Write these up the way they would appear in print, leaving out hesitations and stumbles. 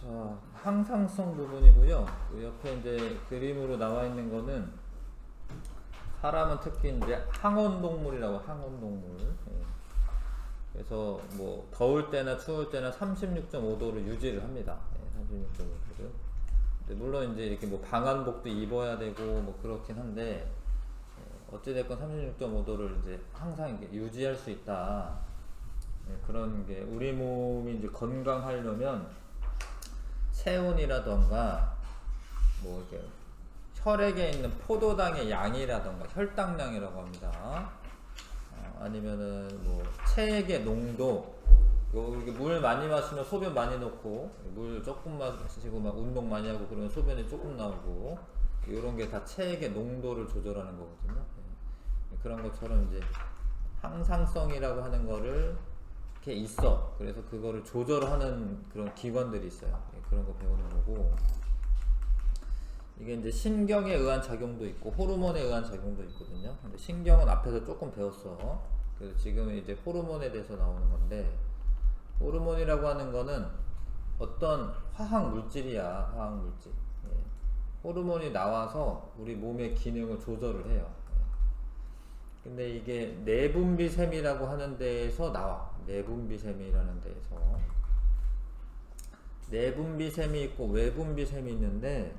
자, 항상성 부분이고요. 그 옆에 이제 그림으로 나와 있는 거는 사람은 특히 이제 항온동물이라고 항온동물. 예. 그래서 뭐 더울 때나 추울 때나 36.5도를 유지를 합니다. 예, 36.5도를. 물론 이제 이렇게 뭐 방한복도 입어야 되고 뭐 그렇긴 한데 어찌됐건 36.5도를 이제 항상 이렇게 유지할 수 있다. 예, 그런 게 우리 몸이 이제 건강하려면 체온이라던가 뭐 이렇게 혈액에 있는 포도당의 양이라던가 혈당량이라고 합니다. 아니면은 뭐 체액의 농도, 여기 물 많이 마시면 소변 많이 넣고 물 조금 마시고 막 운동 많이 하고 그러면 소변이 조금 나오고 이런 게 다 체액의 농도를 조절하는 거거든요. 그런 것처럼 이제 항상성이라고 하는 거를 이렇게 있어. 그래서 그거를 조절하는 그런 기관들이 있어요. 그런 거 배우는 거고. 이게 이제 신경에 의한 작용도 있고 호르몬에 의한 작용도 있거든요. 근데 신경은 앞에서 조금 배웠어. 그래서 지금은 이제 호르몬에 대해서 나오는 건데, 호르몬이라고 하는 거는 어떤 화학 물질이야. 화학 물질. 예. 호르몬이 나와서 우리 몸의 기능을 조절을 해요. 근데 이게 내분비샘이라고 하는 데에서 나와. 내분비샘이라는 데에서. 내분비샘이 있고 외분비샘이 있는데,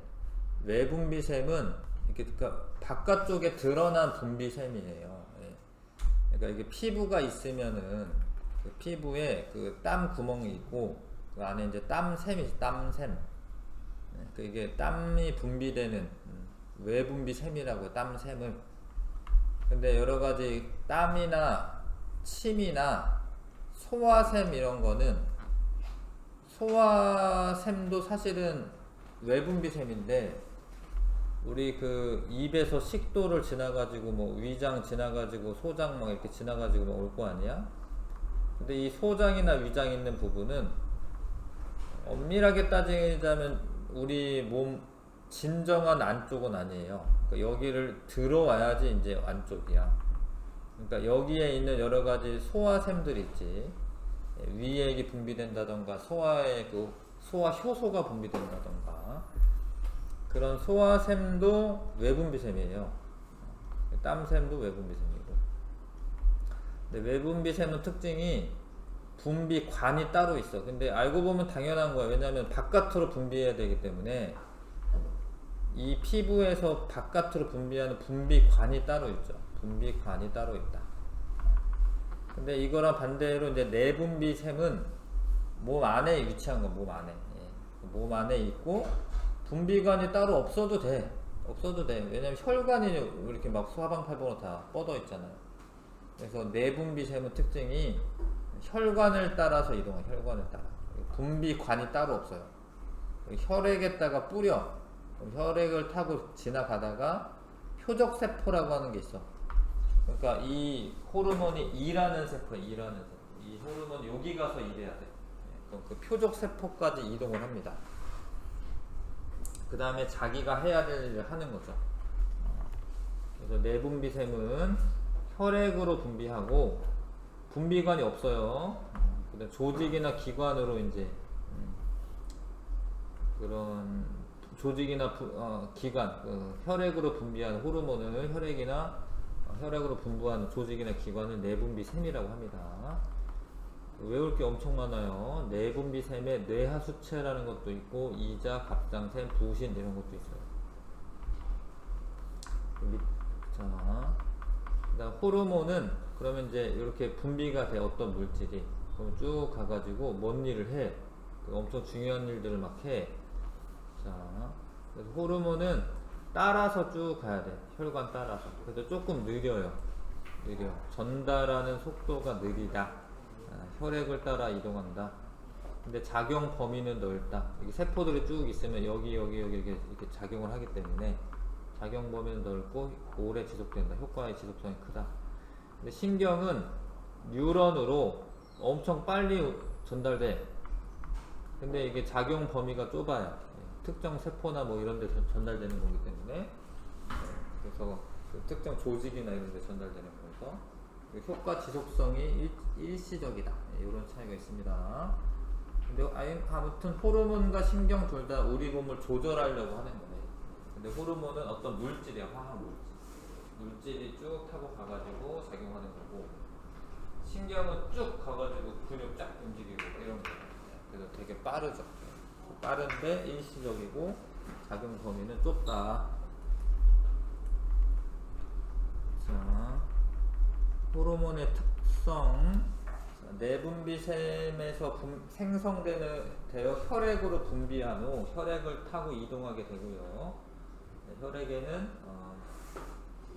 외분비샘은 이렇게 그러니까 바깥쪽에 드러난 분비샘이에요. 예. 그러니까 이게 피부가 있으면은 그 피부에 그 땀 구멍이 있고 그 안에 이제 땀샘이 땀샘. 예. 그 이게 땀이 분비되는 외분비샘이라고 땀샘을. 근데 여러 가지 땀이나 침이나 소화샘 이런 거는 소화샘도 사실은 외분비샘인데 우리 그 입에서 식도를 지나가지고 뭐 위장 지나가지고 소장 막 이렇게 지나가지고 막 올 거 아니야? 근데 이 소장이나 위장 있는 부분은 엄밀하게 따지자면 우리 몸 진정한 안쪽은 아니에요. 그러니까 여기를 들어와야지 이제 안쪽이야. 그러니까 여기에 있는 여러 가지 소화샘들이 있지. 위액이 분비된다던가 소화의 그 소화 효소가 분비된다던가 그런 소화샘도 외분비샘이에요. 땀샘도 외분비샘이고. 근데 외분비샘은 특징이 분비관이 따로 있어. 근데 알고 보면 당연한 거야. 왜냐하면 바깥으로 분비해야 되기 때문에 이 피부에서 바깥으로 분비하는 분비관이 따로 있죠. 분비관이 따로 있다. 근데 이거랑 반대로 이제 내분비샘은 몸 안에 위치한 거, 몸 안에. 예. 몸 안에 있고 분비관이 따로 없어도 돼. 없어도 돼. 왜냐면 혈관이 이렇게 막 사방팔방으로 다 뻗어 있잖아요. 그래서 내분비샘의 특징이 혈관을 따라서 이동해. 혈관을 따라. 분비관이 따로 없어요. 혈액에다가 뿌려. 혈액을 타고 지나가다가 표적세포라고 하는 게 있어. 그러니까 이 호르몬이 E라는 세포야. E라는 세포. 이 호르몬이 여기 가서 일해야 돼. 그럼 그 표적세포까지 이동을 합니다. 그 다음에 자기가 해야 될 일을 하는 거죠. 그래서 내분비샘은 혈액으로 분비하고 분비관이 없어요. 그다음 조직이나 기관으로 이제 그런 조직이나 기관, 혈액으로 분비하는 호르몬을 혈액으로 분부하는 조직이나 기관을 내분비샘이라고 합니다. 외울 게 엄청 많아요. 내분비샘에 뇌하수체라는 것도 있고 이자, 갑상샘, 부신 이런 것도 있어요. 자, 그다음 호르몬은 그러면 이제 이렇게 분비가 돼. 어떤 물질이 그럼 쭉 가가지고 뭔 일을 해. 엄청 중요한 일들을 막 해. 자, 그래서 호르몬은 따라서 쭉 가야 돼. 혈관 따라서. 그래서 조금 느려요. 전달하는 속도가 느리다. 혈액을 따라 이동한다. 근데 작용 범위는 넓다. 이게 세포들이 쭉 있으면 여기 이렇게 작용을 하기 때문에 작용 범위는 넓고 오래 지속된다. 효과의 지속성이 크다. 근데 신경은 뉴런으로 엄청 빨리 전달돼. 근데 이게 작용 범위가 좁아요. 특정 세포나 뭐 이런 데 전달되는 거기 때문에 그래서 그 특정 조직이나 이런 데 전달되는 거라서 효과 지속성이 일시적이다. 이런 차이가 있습니다. 근데 아무튼 호르몬과 신경 둘 다 우리 몸을 조절하려고 하는 거네. 근데 호르몬은 어떤 물질이야, 화학 물질. 물질이 쭉 타고 가가지고 작용하는 거고, 신경은 쭉 가가지고 근육 쫙 움직이고 이런 거예요. 그래서 되게 빠르죠. 빠른데 일시적이고 작용 범위는 좁다. 자, 호르몬의 특성. 내분비샘에서 생성되어 혈액으로 분비한 후 혈액을 타고 이동하게 되고요. 혈액에는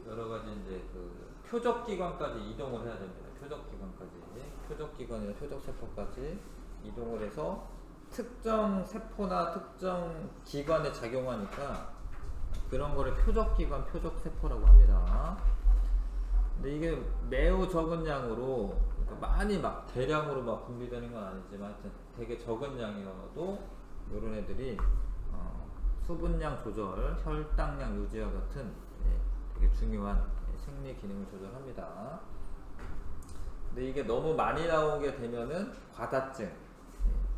여러 가지 이제 그 표적기관까지 이동을 해야 됩니다. 표적기관이나 표적세포까지 이동을 해서 특정 세포나 특정 기관에 작용하니까 그런 거를 표적기관, 표적세포라고 합니다. 근데 이게 매우 적은 양으로, 그러니까 많이 막 대량으로 막 분비되는 건 아니지만 하여튼 되게 적은 양이어도 이런 애들이 수분량 조절, 혈당량 유지와 같은 되게 중요한 생리 기능을 조절합니다. 근데 이게 너무 많이 나오게 되면은 과다증,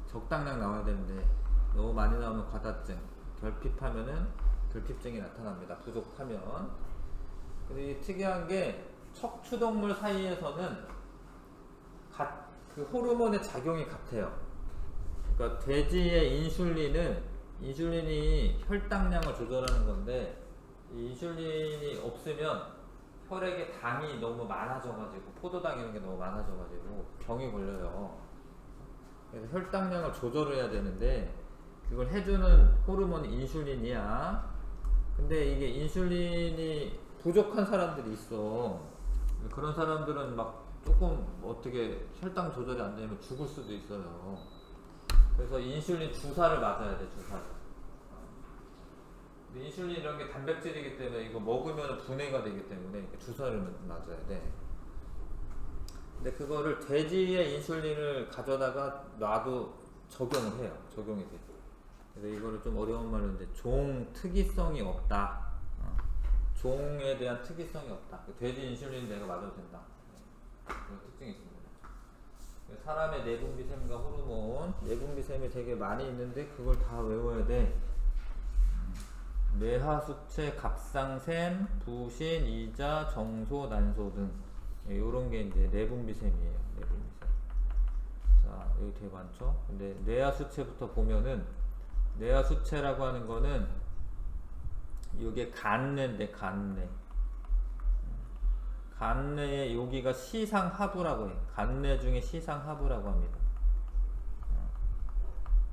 적당량 나와야 되는데 너무 많이 나오면 과다증, 결핍하면은 결핍증이 나타납니다. 부족하면. 근데 이 특이한 게 척추동물 사이에서는 그 호르몬의 작용이 같아요. 그러니까 돼지의 인슐린이 혈당량을 조절하는 건데, 이 인슐린이 없으면 혈액에 당이 너무 많아져가지고, 포도당 이런 게 너무 많아져가지고 병이 걸려요. 그래서 혈당량을 조절해야 되는데 그걸 해주는 호르몬이 인슐린이야. 근데 이게 인슐린이 부족한 사람들이 있어. 그런 사람들은 막 조금 어떻게 혈당 조절이 안 되면 죽을 수도 있어요. 그래서 인슐린 주사를 맞아야 돼, 주사를. 근데 인슐린 이런 게 단백질이기 때문에 이거 먹으면 분해가 되기 때문에 주사를 맞아야 돼. 근데 그거를 돼지의 인슐린을 가져다가 놔도 적용을 해요. 적용이 돼. 그래서 이거를 좀 어려운 말로 이제 종 특이성이 없다. 종에 대한 특이성이 없다. 돼지 인슐린 내가 맞아도 된다. 그런 특징이 있습니다. 사람의 내분비샘과 호르몬, 내분비샘이 되게 많이 있는데 그걸 다 외워야 돼. 뇌하수체, 갑상샘, 부신, 이자, 정소, 난소 등 요런 게 이제 내분비샘이에요. 내분비샘. 자, 여기 되게 많죠? 근데 뇌하수체부터 보면은, 뇌하수체라고 하는 거는 이게 간뇌인데, 간뇌의 여기가 시상하부라고 해요. 간뇌 중에 시상하부라고 합니다.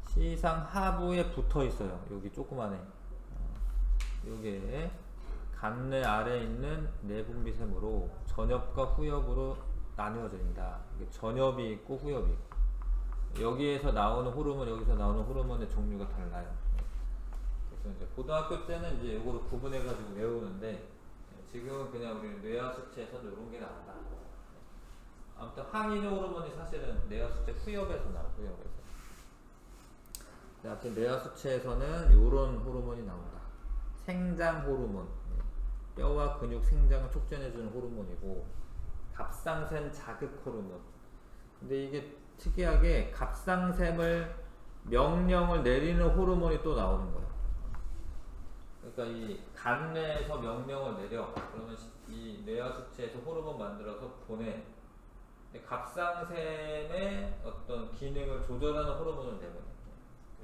시상하부에 붙어 있어요. 여기 조그만해. 요게 간뇌 아래에 있는 내분비샘으로 전엽과 후엽으로 나누어집니다. 전엽이 있고 후엽이 있고, 여기에서 나오는 호르몬, 여기서 나오는 호르몬의 종류가 달라요. 그래서 이제 고등학교 때는 이제 이거를 구분해가지고 외우는데, 지금은 그냥 우리 뇌하수체에서는 이런 게 나온다. 아무튼 항인효 호르몬이 사실은 뇌하수체 후엽에서 나와요. 후엽에서. 아무튼 뇌하수체에서는 이런 호르몬이 나온다. 생장 호르몬, 뼈와 근육 생장을 촉진해주는 호르몬이고, 갑상샘 자극 호르몬. 근데 이게 특이하게 갑상샘을 명령을 내리는 호르몬이 또 나오는 거예요. 그러니까 이 간뇌에서 명령을 내려, 그러면 이 뇌하수체에서 호르몬 만들어서 보내. 근데 갑상샘의 어떤 기능을 조절하는 호르몬을 내보내.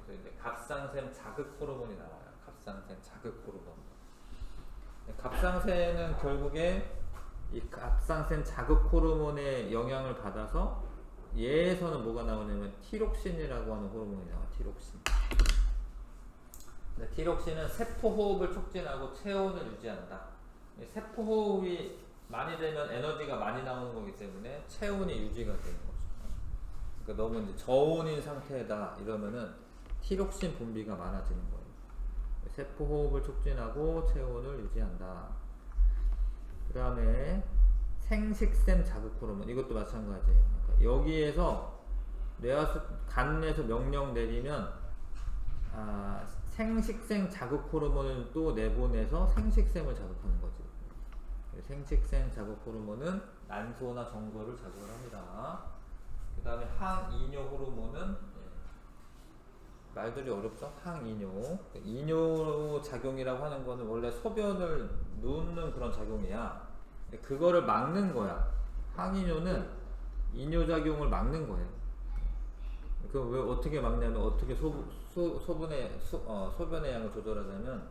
그래서 이제 갑상샘 자극 호르몬이 나와요. 갑상샘 자극 호르몬. 갑상샘은 결국에 이 갑상샘 자극 호르몬의 영향을 받아서 얘에서는 뭐가 나오냐면 티록신이라고 하는 호르몬이 나와요. 티록신. 티록신은 세포호흡을 촉진하고 체온을 유지한다. 세포호흡이 많이 되면 에너지가 많이 나오는 거기 때문에 체온이 유지가 되는 거죠. 그러니까 너무 이제 저온인 상태다 이러면은 티록신 분비가 많아지는 거예요. 세포호흡을 촉진하고 체온을 유지한다. 그 다음에 생식샘 자극 호르몬, 이것도 마찬가지예요. 그러니까 여기에서 간뇌에서 명령 내리면 생식샘 자극 호르몬을 또 내보내서 생식샘을 자극하는 거지. 생식샘 자극 호르몬은 난소나 정소를 자극을 합니다. 그 다음에 항인효 호르몬은 말들이 어렵죠? 항이뇨. 이뇨 작용이라고 하는 거는 원래 소변을 누는 그런 작용이야. 근데 그거를 막는 거야. 항이뇨는 이뇨 작용을 막는 거예요. 그 왜 어떻게 막냐면 어떻게 소변의 양을 조절하자면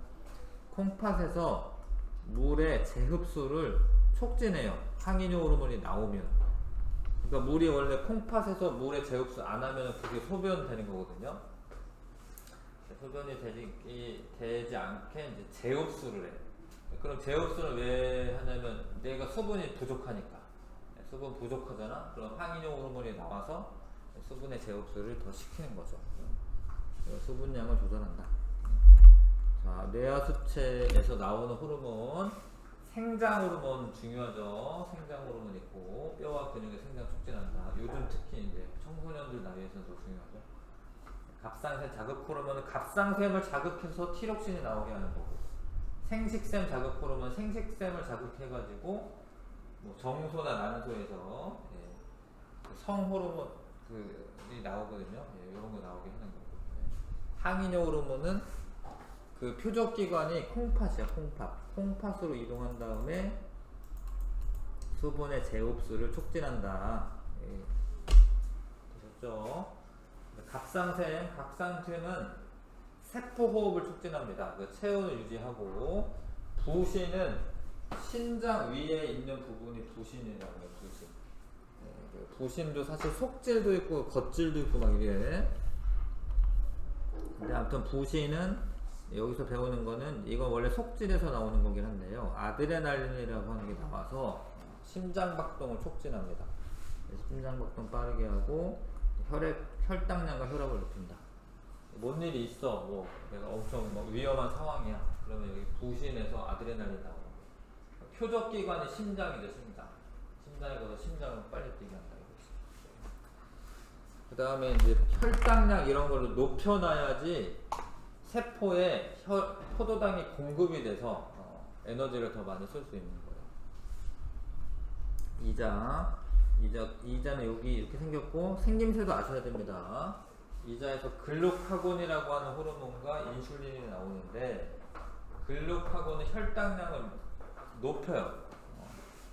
콩팥에서 물의 재흡수를 촉진해요. 항이뇨 호르몬이 나오면. 그러니까 물이 원래 콩팥에서 물의 재흡수 안 하면 그게 소변 되는 거거든요. 소변이 되지 않게 이제 재흡수를 해. 그럼 재흡수를 왜 하냐면 내가 수분이 부족하니까. 수분 부족하잖아. 그럼 항이뇨 호르몬이 나와서 수분의 재흡수를 더 시키는 거죠. 수분량을 조절한다. 자, 뇌하수체에서 나오는 호르몬, 생장 호르몬 중요하죠. 생장 호르몬 있고 뼈와 근육의 생장 촉진한다. 요즘 특히 이제 청소년들 나이에서도 중요하죠. 갑상샘 자극 호르몬은 갑상샘을 자극해서 티록신이 나오게 하는 거고, 생식샘 자극 호르몬은 생식샘을 자극해가지고 뭐 정소나 난소에서 성 호르몬이 나오거든요. 이런 거 나오게 하는 거고. 항이뇨 호르몬은 그 표적 기관이 콩팥이야. 콩팥으로 이동한 다음에 수분의 재흡수를 촉진한다. 되셨죠? 갑상샘은 세포 호흡을 촉진합니다. 그 체온을 유지하고, 부신은 신장 위에 있는 부분이 부신이라고 해요. 부신. 부신도 사실 속질도 있고 겉질도 있고 막 이래. 근데 아무튼 부신은 여기서 배우는 거는 이건 원래 속질에서 나오는 거긴 한데요. 아드레날린이라고 하는 게 나와서 심장박동을 촉진합니다. 심장박동 빠르게 하고 혈당량과 혈압을 높인다. 뭔 일이 있어, 뭐 내가 엄청 뭐 위험한 상황이야. 그러면 여기 부신에서 아드레날린 나오고, 표적 기관이 심장이죠. 심장에 가서 심장을 빨리 뛰게 한다. 그 다음에 이제 혈당량 이런 걸로 높여놔야지 세포에 포도당이 공급이 돼서 에너지를 더 많이 쓸 수 있는 거예요. 이자는 여기 이렇게 생겼고, 생김새도 아셔야 됩니다. 이자에서 글루카곤이라고 하는 호르몬과 인슐린이 나오는데, 글루카곤은 혈당량을 높여요.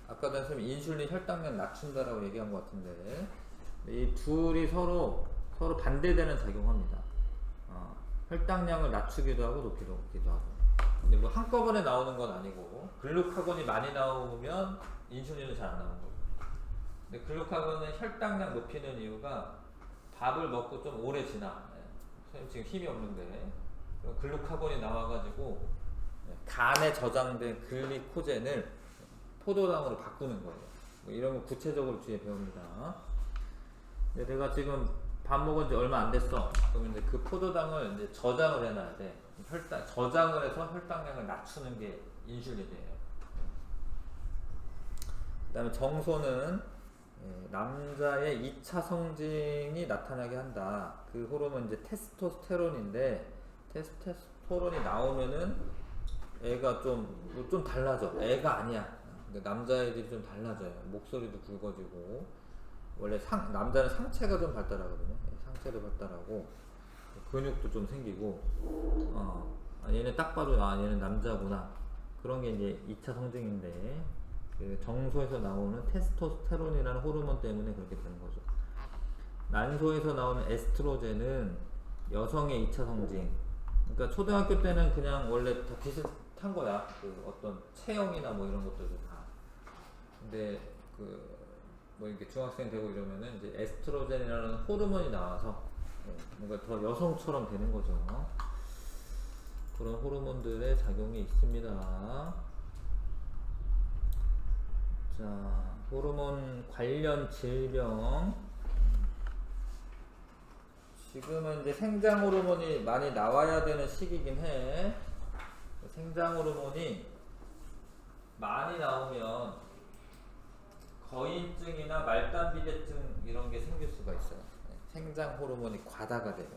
아까 전에 선생님 인슐린 혈당량 낮춘다라고 얘기한 것 같은데, 이 둘이 서로 반대되는 작용합니다. 혈당량을 낮추기도 하고 높이기도 하고. 근데 뭐 한꺼번에 나오는 건 아니고, 글루카곤이 많이 나오면 인슐린은 잘 안 나오는 거고. 근데 글루카곤은 혈당량 높이는 이유가 밥을 먹고 좀 오래 지나. 선생님 지금 힘이 없는데 글루카곤이 나와가지고 간에 저장된 글리코젠을 포도당으로 바꾸는 거예요. 뭐 이런 거 구체적으로 뒤에 배웁니다. 근데 내가 지금 밥 먹은 지 얼마 안 됐어. 그러면 이제 그 포도당을 이제 저장을 해놔야 돼. 저장을 해서 혈당량을 낮추는 게 인슐린이에요. 그 다음에 정소는 남자의 2차 성징이 나타나게 한다. 그 호르몬 이제 테스토스테론인데, 테스토스테론이 나오면은 애가 좀 달라져. 애가 아니야. 남자애들이 좀 달라져요. 목소리도 굵어지고, 원래 남자는 상체가 좀 발달하거든요. 상체도 발달하고 근육도 좀 생기고, 얘는 딱 봐도 얘는 남자구나. 그런 게 이제 2차 성징인데, 그 정소에서 나오는 테스토스테론이라는 호르몬 때문에 그렇게 되는 거죠. 난소에서 나오는 에스트로겐은 여성의 2차 성징. 그러니까 초등학교 때는 그냥 원래 다 비슷한 거야. 그 어떤 체형이나 뭐 이런 것들도 다. 근데 뭐 이렇게 중학생 되고 이러면은 이제 에스트로겐이라는 호르몬이 나와서 뭔가 더 여성처럼 되는 거죠. 그런 호르몬들의 작용이 있습니다. 자, 호르몬 관련 질병. 지금은 이제 생장 호르몬이 많이 나와야 되는 시기긴 해. 생장 호르몬이 많이 나오면 거인증이나 말단비대증 이런 게 생길 수가 있어요. 생장 호르몬이 과다가 되면.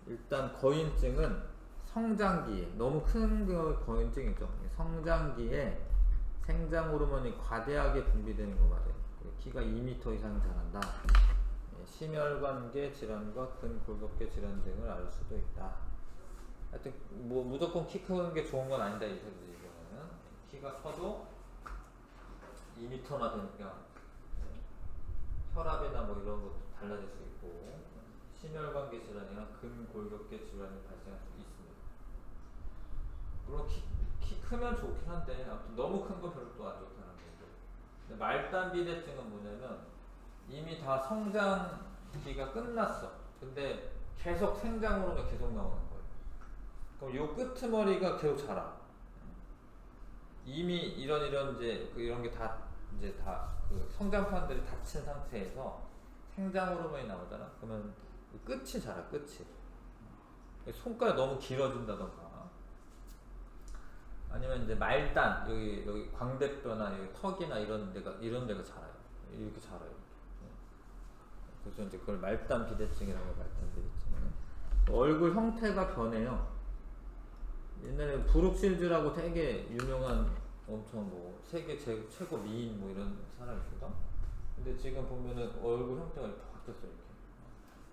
일단 거인증은 성장기에, 너무 큰 거인증이죠. 성장기에 생장 호르몬이 과대하게 분비되는 거 말이에요. 키가 2m 이상 자란다. 심혈관계 질환과 근골격계 질환 등을 알 수도 있다. 하여튼 뭐 무조건 키 크는 게 좋은 건 아니다 이 소리지. 이거는 키가 커도 2m나 되니까 혈압이나 뭐 이런 것도 달라질 수 있고 심혈관계 질환이나 근골격계 질환이 발생할 수 있습니다. 물론 키 크면 좋긴 한데 아무튼 너무 큰 건 별로 또 안 좋다는 거고. 근데 말단 비대증은 뭐냐면 이미 다 성장기가 끝났어. 근데 계속 생장으로는 계속 나오는 거예요. 그럼 요 끄트머리가 계속 자라. 이미 이런 이제 이런 게 다 이제 다 그 성장판들이 닫힌 상태에서 생장 호르몬이 나오잖아. 그러면 끝이 자라. 끝이. 손가락 너무 길어진다던가. 아니면 이제 말단 여기 광대뼈나 여기 턱이나 이런 데가 자라요. 이렇게 자라요. 그래서 이제 그걸 말단 비대증이라고 해요. 말단 비대증. 얼굴 형태가 변해요. 옛날에 브룩실즈라고 되게 유명한 엄청 뭐 세계 최고 미인 뭐 이런 사람이 있거든. 근데 지금 보면은 얼굴 형태가 이렇게 바뀌었어 이렇게.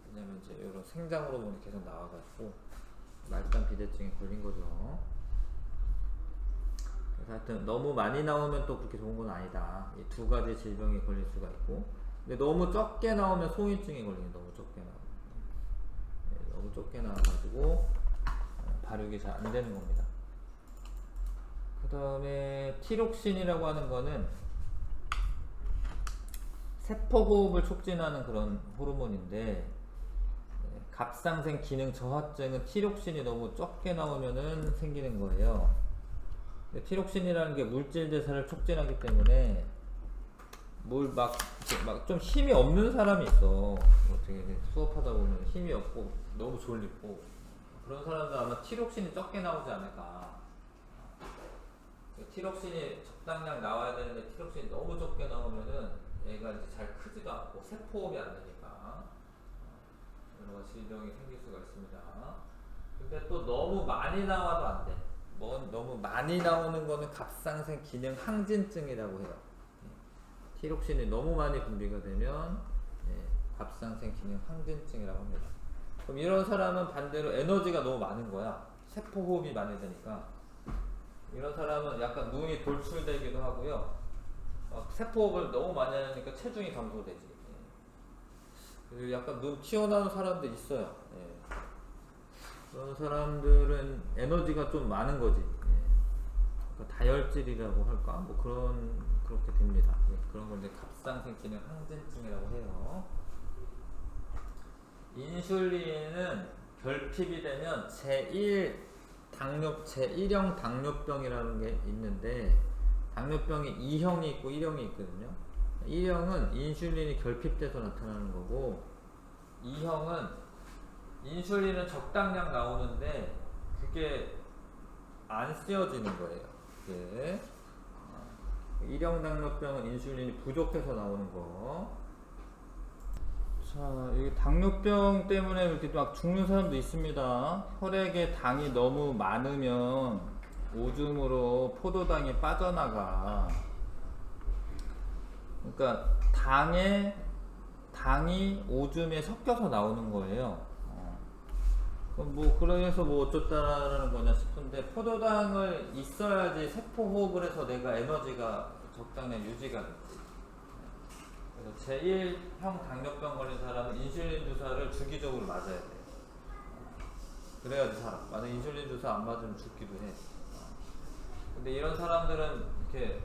왜냐면 이제 이런 생장 호르몬이 계속 나와가지고 말단 비대증에 걸린 거죠. 그래서 하여튼 너무 많이 나오면 또 그렇게 좋은 건 아니다. 이 두 가지 질병에 걸릴 수가 있고. 근데 너무 적게 나오면 송이증에 걸리는. 너무 적게 나오면. 너무 적게 나와가지고 발육이 잘 안 되는 겁니다. 그 다음에 티록신이라고 하는 거는 세포호흡을 촉진하는 그런 호르몬인데 갑상생 기능 저하증은 티록신이 너무 적게 나오면은 생기는 거예요. 티록신이라는 게 물질 대사를 촉진하기 때문에 뭘 막 좀 힘이 없는 사람이 있어. 어떻게 수업하다 보면 힘이 없고 너무 졸리고 그런 사람들 아마 티록신이 적게 나오지 않을까. 티록신이 적당량 나와야 되는데 티록신이 너무 적게 나오면은 얘가 이제 잘 크지도 않고 세포호흡이 안 되니까 여러 가지 질병이 생길 수가 있습니다. 근데 또 너무 많이 나와도 안 돼. 너무 많이 나오는 거는 갑상생 기능 항진증이라고 해요. 티록신이 너무 많이 분비가 되면 갑상생 기능 항진증이라고 합니다. 그럼 이런 사람은 반대로 에너지가 너무 많은 거야. 세포호흡이 많이 되니까. 이런 사람은 약간 눈이 돌출되기도 하고요. 세포호흡을 너무 많이 하니까 체중이 감소되지. 그리고 약간 눈 튀어나오는 사람도 있어요. 그런 사람들은 에너지가 좀 많은 거지. 다혈질이라고 할까? 뭐 그렇게 됩니다. 그런 걸 이제 갑상생 기능 항진증이라고 해요. 인슐린은 결핍이 되면 제1형 당뇨병이라는 게 있는데 당뇨병이 2형이 있고 1형이 있거든요. 1형은 인슐린이 결핍돼서 나타나는 거고 2형은 인슐린은 적당량 나오는데 그게 안 쓰여지는 거예요. 그게 1형 당뇨병은 인슐린이 부족해서 나오는 거. 자, 이 당뇨병 때문에 이렇게 막 죽는 사람도 있습니다. 혈액에 당이 너무 많으면 오줌으로 포도당이 빠져나가. 그러니까 당이 오줌에 섞여서 나오는 거예요. 뭐 그래서 뭐 어쩌다라는 거냐 싶은데 포도당을 있어야지 세포호흡을 해서 내가 에너지가 적당량 유지가 되지. 그래서 제1형 당뇨병 걸린 사람은 인슐린 주사를 주기적으로 맞아야 돼. 그래야지 살아. 만약 인슐린 주사 안 맞으면 죽기도 해. 근데 이런 사람들은 이렇게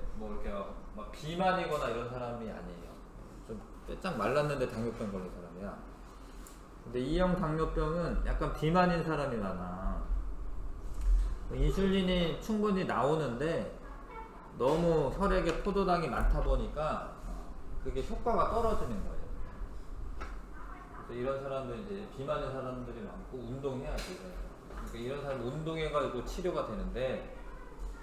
막 비만이거나 이런 사람이 아니에요. 좀 빼짝 말랐는데 당뇨병 걸린 사람이야. 근데 2형 당뇨병은 약간 비만인 사람이 많아. 인슐린이 충분히 나오는데 너무 혈액에 포도당이 많다 보니까 그게 효과가 떨어지는 거예요. 그래서 이런 사람들은 이제 비만인 사람들이 많고 운동해야지. 그러니까 이런 사람은 운동해가지고 치료가 되는데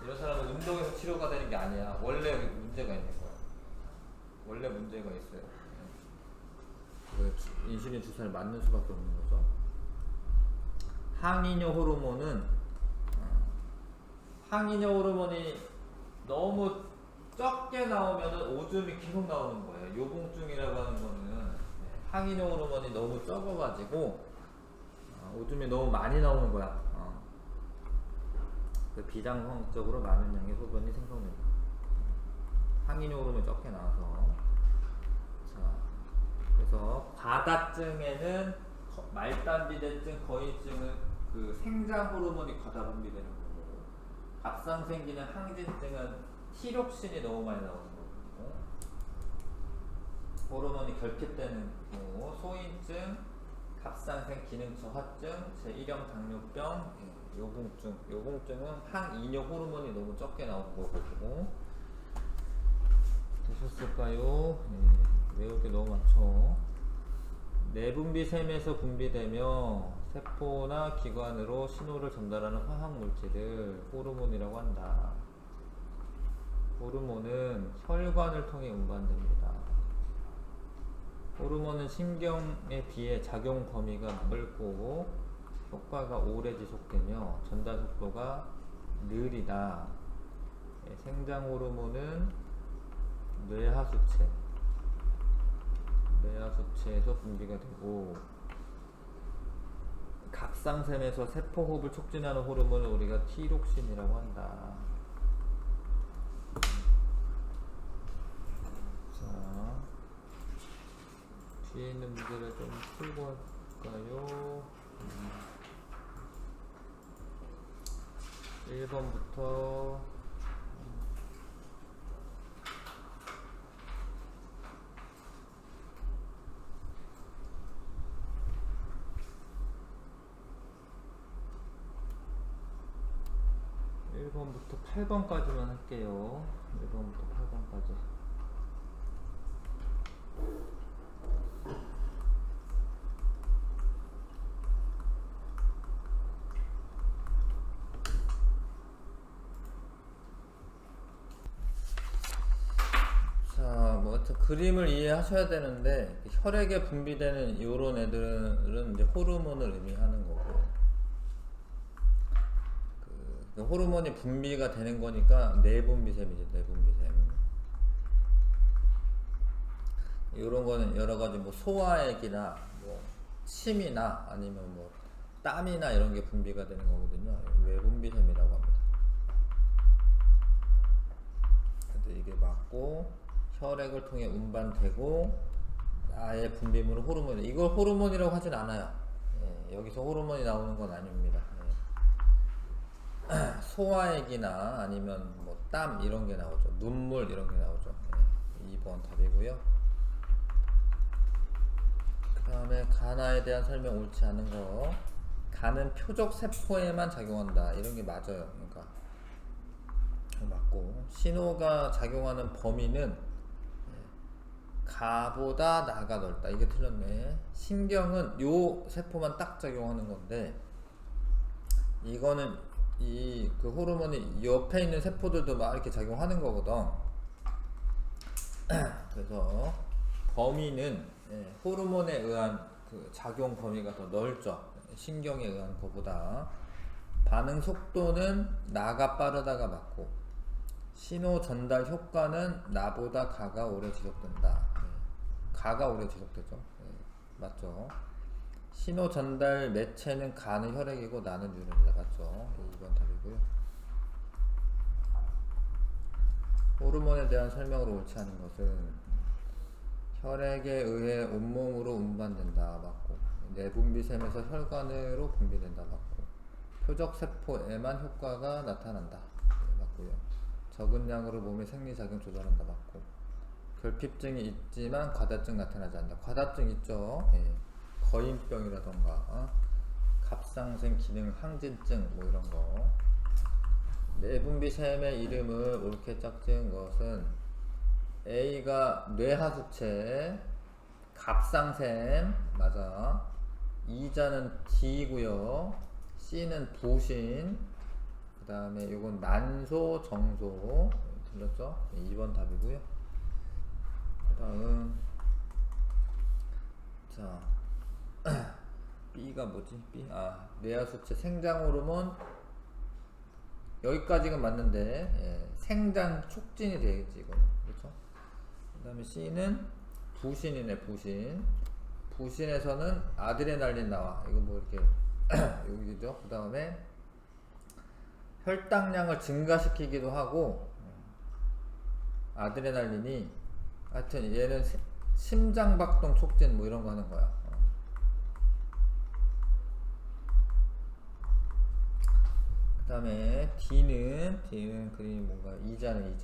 이런 사람은 운동해서 치료가 되는 게 아니야. 원래 문제가 있는 거야. 원래 문제가 있어요. 인슐린 주사를 맞는 수밖에 없는 거죠. 항이뇨 호르몬이 너무 적게 나오면 오줌이 계속 나오는 거예요. 요봉증이라고 하는 거는 항이뇨 호르몬이 너무 적어가지고 오줌이 너무 많이 나오는 거야. 그 비장성적으로 많은 양의 소변이 생성된다. 항이뇨 호르몬이 적게 나와서. 자, 그래서 과다증에는 말단비대증, 거인증은 그 생장 호르몬이 과다 분비되는 거고, 갑상생 기능 항진증은 티록신이 너무 많이 나오는 거고, 호르몬이 결핍되는 경우, 소인증, 갑상생 기능 저하증, 제1형 당뇨병, 요공증은 항이뇨 호르몬이 너무 적게 나오는 거고. 되셨을까요? 외울 게 너무 많죠. 내분비샘에서 분비되며 세포나 기관으로 신호를 전달하는 화학 물질을 호르몬이라고 한다. 호르몬은 혈관을 통해 운반됩니다. 호르몬은 신경에 비해 작용 범위가 넓고 효과가 오래 지속되며 전달 속도가 느리다. 생장 호르몬은 뇌하수체에서 분비가 되고, 갑상샘에서 세포 호흡을 촉진하는 호르몬을 우리가 티록신이라고 한다. 자, 뒤에 있는 문제를 좀 풀고 할까요? 1번부터 1번부터 8번까지만 할게요. 1번부터 8번까지. 자, 뭐 그림을 이해하셔야 되는데, 혈액에 분비되는 요런 애들은 이제 호르몬을 의미하는 거고, 그 호르몬이 분비가 되는 거니까 내분비샘이죠. 내분비샘. 이런 거는 여러 가지 뭐 소화액이나 뭐 침이나 아니면 뭐 땀이나 이런 게 분비가 되는 거거든요. 외분비샘이라고 합니다. 근데 이게 맞고 혈액을 통해 운반되고 나의 분비물은 호르몬. 이걸 호르몬이라고 하진 않아요. 여기서 호르몬이 나오는 건 아닙니다. 소화액이나 아니면 뭐 땀 이런 게 나오죠. 눈물 이런 게 나오죠. 2번 답이고요. 그 다음에 간화에 대한 설명 옳지 않은 거. 간은 표적 세포에만 작용한다. 이런 게 맞아요. 그러니까 맞고, 신호가 작용하는 범위는 가보다 나가 넓다. 이게 틀렸네. 신경은 요 세포만 딱 작용하는 건데, 이거는 그 호르몬이 옆에 있는 세포들도 막 이렇게 작용하는 거거든. 그래서 범위는 호르몬에 의한 그 작용 범위가 더 넓죠. 신경에 의한 것보다. 반응 속도는 나가 빠르다가 맞고, 신호 전달 효과는 나보다 가가 오래 지속된다. 가가 오래 지속되죠. 맞죠. 신호 전달 매체는 간의 혈액이고 나는 유전자. 맞죠. 2번 답이고요. 호르몬에 대한 설명으로 옳지 않은 것은 혈액에 의해 온몸으로 운반된다. 맞고, 내분비샘에서 혈관으로 분비된다. 맞고, 표적 세포에만 효과가 나타난다. 맞고요. 적은 양으로 몸의 생리작용 조절한다. 맞고, 결핍증이 있지만 과다증 나타나지 않는다. 과다증 있죠. 거인병이라던가 갑상생 기능 항진증 뭐 이런 거. 내분비샘의 이름을 옳게 짝지은 것은 A가 뇌하수체, 갑상샘 맞아. 이자는 D고요. C는 부신. 그 다음에 요건 난소, 정소. 들렸죠? 2번 답이고요. 그 다음 자 B가 뭐지? B? 뇌하수체 생장 호르몬. 여기까지가 맞는데 생장 촉진이 되겠지 이거는. 그렇죠? 그 다음에 C는 부신이네. 부신. 부신에서는 아드레날린 나와. 이거 뭐 이렇게 여기죠. 그 다음에 혈당량을 증가시키기도 하고, 아드레날린이 하여튼 얘는 심장박동 촉진 뭐 이런 거 하는 거야. 그 다음에 D는 그림이 뭔가 이자는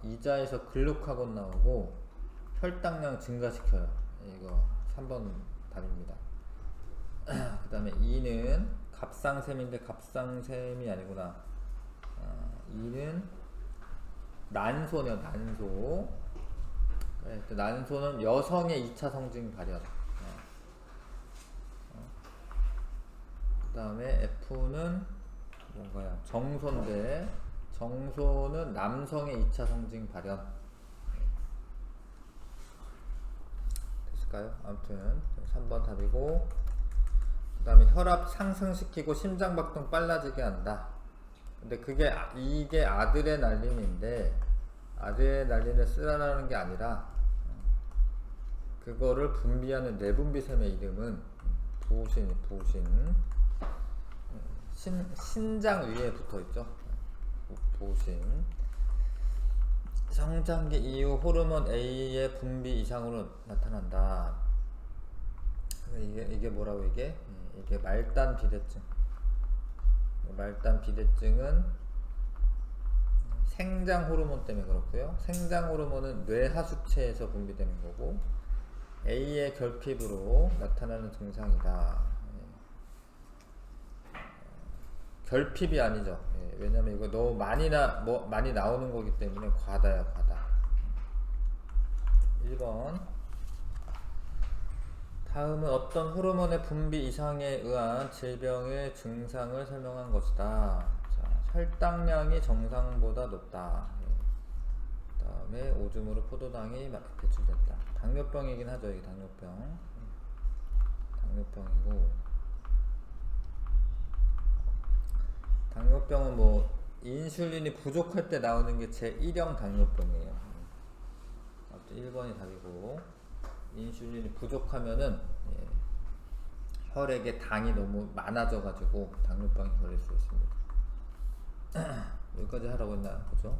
이자에서 글루카곤 나오고 혈당량 증가시켜요. 이거 3번 답입니다. 그 다음에 E는 갑상샘인데 갑상샘이 아니구나. E는 난소네요. 난소. 난소는 여성의 2차 성징 발현. 그 다음에 F는 뭔가요? 정소인데 정소는 남성의 2차 성징 발현. 됐을까요? 아무튼 3번 답이고, 그 다음에 혈압 상승시키고 심장박동 빨라지게 한다. 근데 이게 아드레날린인데 아드레날린을 쓰라는 게 아니라 그거를 분비하는 내분비샘의 이름은 부신. 신장 위에 붙어있죠. 부신. 성장기 이후 호르몬 A의 분비 이상으로 나타난다. 이게 뭐라고 이게 말단 비대증. 말단 비대증은 생장 호르몬 때문에 그렇고요. 생장 호르몬은 뇌 하수체에서 분비되는 거고, A의 결핍으로 나타나는 증상이다. 결핍이 아니죠. 왜냐면 이거 너무 많이 나오는 거기 때문에 과다야, 과다. 1번. 다음은 어떤 호르몬의 분비 이상에 의한 질병의 증상을 설명한 것이다. 자, 혈당량이 정상보다 높다. 그 다음에 오줌으로 포도당이 배출된다. 당뇨병이긴 하죠. 이게 당뇨병이고, 당뇨병은 뭐 인슐린이 부족할 때 나오는 게 제1형 당뇨병이에요. 아무튼 1번이 답이고, 인슐린이 부족하면은 혈액에 당이 너무 많아져 가지고 당뇨병이 걸릴 수 있습니다. 여기까지 하라고 했나요? 그죠?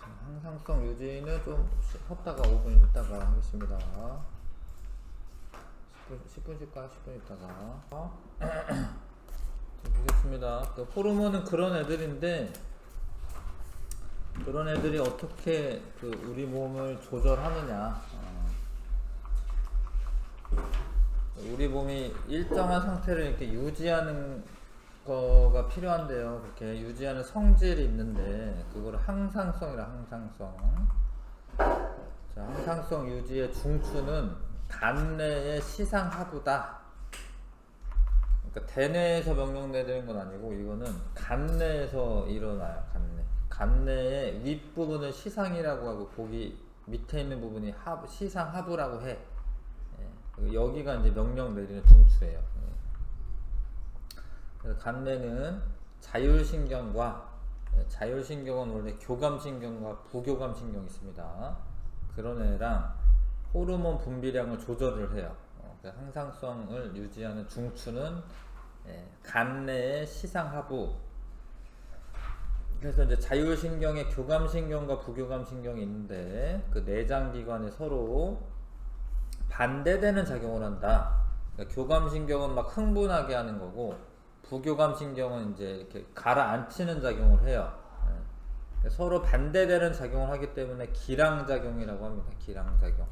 항상성 유지는 좀 쉬었다가 5분 있다가 하겠습니다. 10분 쉴까요? 10분 있다가 보겠습니다. 그 호르몬은 그런 애들인데, 그런 애들이 어떻게 우리 몸을 조절하느냐. 우리 몸이 일정한 상태를 이렇게 유지하는 거가 필요한데요. 그렇게 유지하는 성질이 있는데, 그거를 항상성이라, 항상성. 자, 항상성 유지의 중추는 간내의 시상하부다. 그러니까 대뇌에서 명령 내리는 건 아니고, 이거는 간내에서 일어나요. 간내의 윗부분을 시상이라고 하고, 거기 밑에 있는 부분이 시상하부라고 해. 여기가 이제 명령 내리는 중추예요. 그래서 간내는 자율신경은 원래 교감신경과 부교감신경이 있습니다. 그런 애랑 호르몬 분비량을 조절을 해요. 항상성을 유지하는 중추는 간내의 시상하부. 그래서 이제 자율신경에 교감신경과 부교감신경이 있는데, 그 내장기관에 서로 반대되는 작용을 한다. 그러니까 교감신경은 막 흥분하게 하는 거고, 부교감신경은 이제 이렇게 가라앉히는 작용을 해요. 서로 반대되는 작용을 하기 때문에 기량작용이라고 합니다. 기량작용.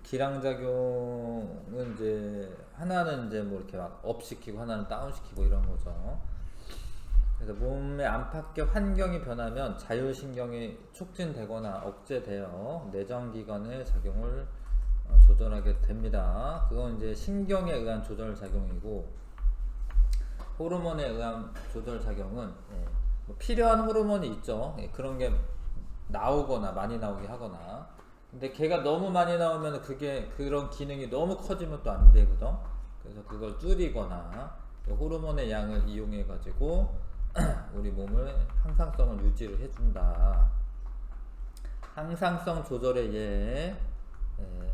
기량작용은 이제 하나는 이제 뭐 이렇게 막 업시키고 하나는 다운시키고 이런 거죠. 그래서 몸의 안팎의 환경이 변하면 자율신경이 촉진되거나 억제되어 내장기관의 작용을 조절하게 됩니다. 그건 이제 신경에 의한 조절 작용이고, 호르몬에 의한 조절 작용은 뭐 필요한 호르몬이 있죠. 그런 게 나오거나 많이 나오게 하거나. 근데 걔가 너무 많이 나오면 그런 기능이 너무 커지면 또 안 되거든. 그래서 그걸 줄이거나 호르몬의 양을 이용해 가지고 우리 몸을 항상성을 유지를 해준다. 항상성 조절의 예. 예.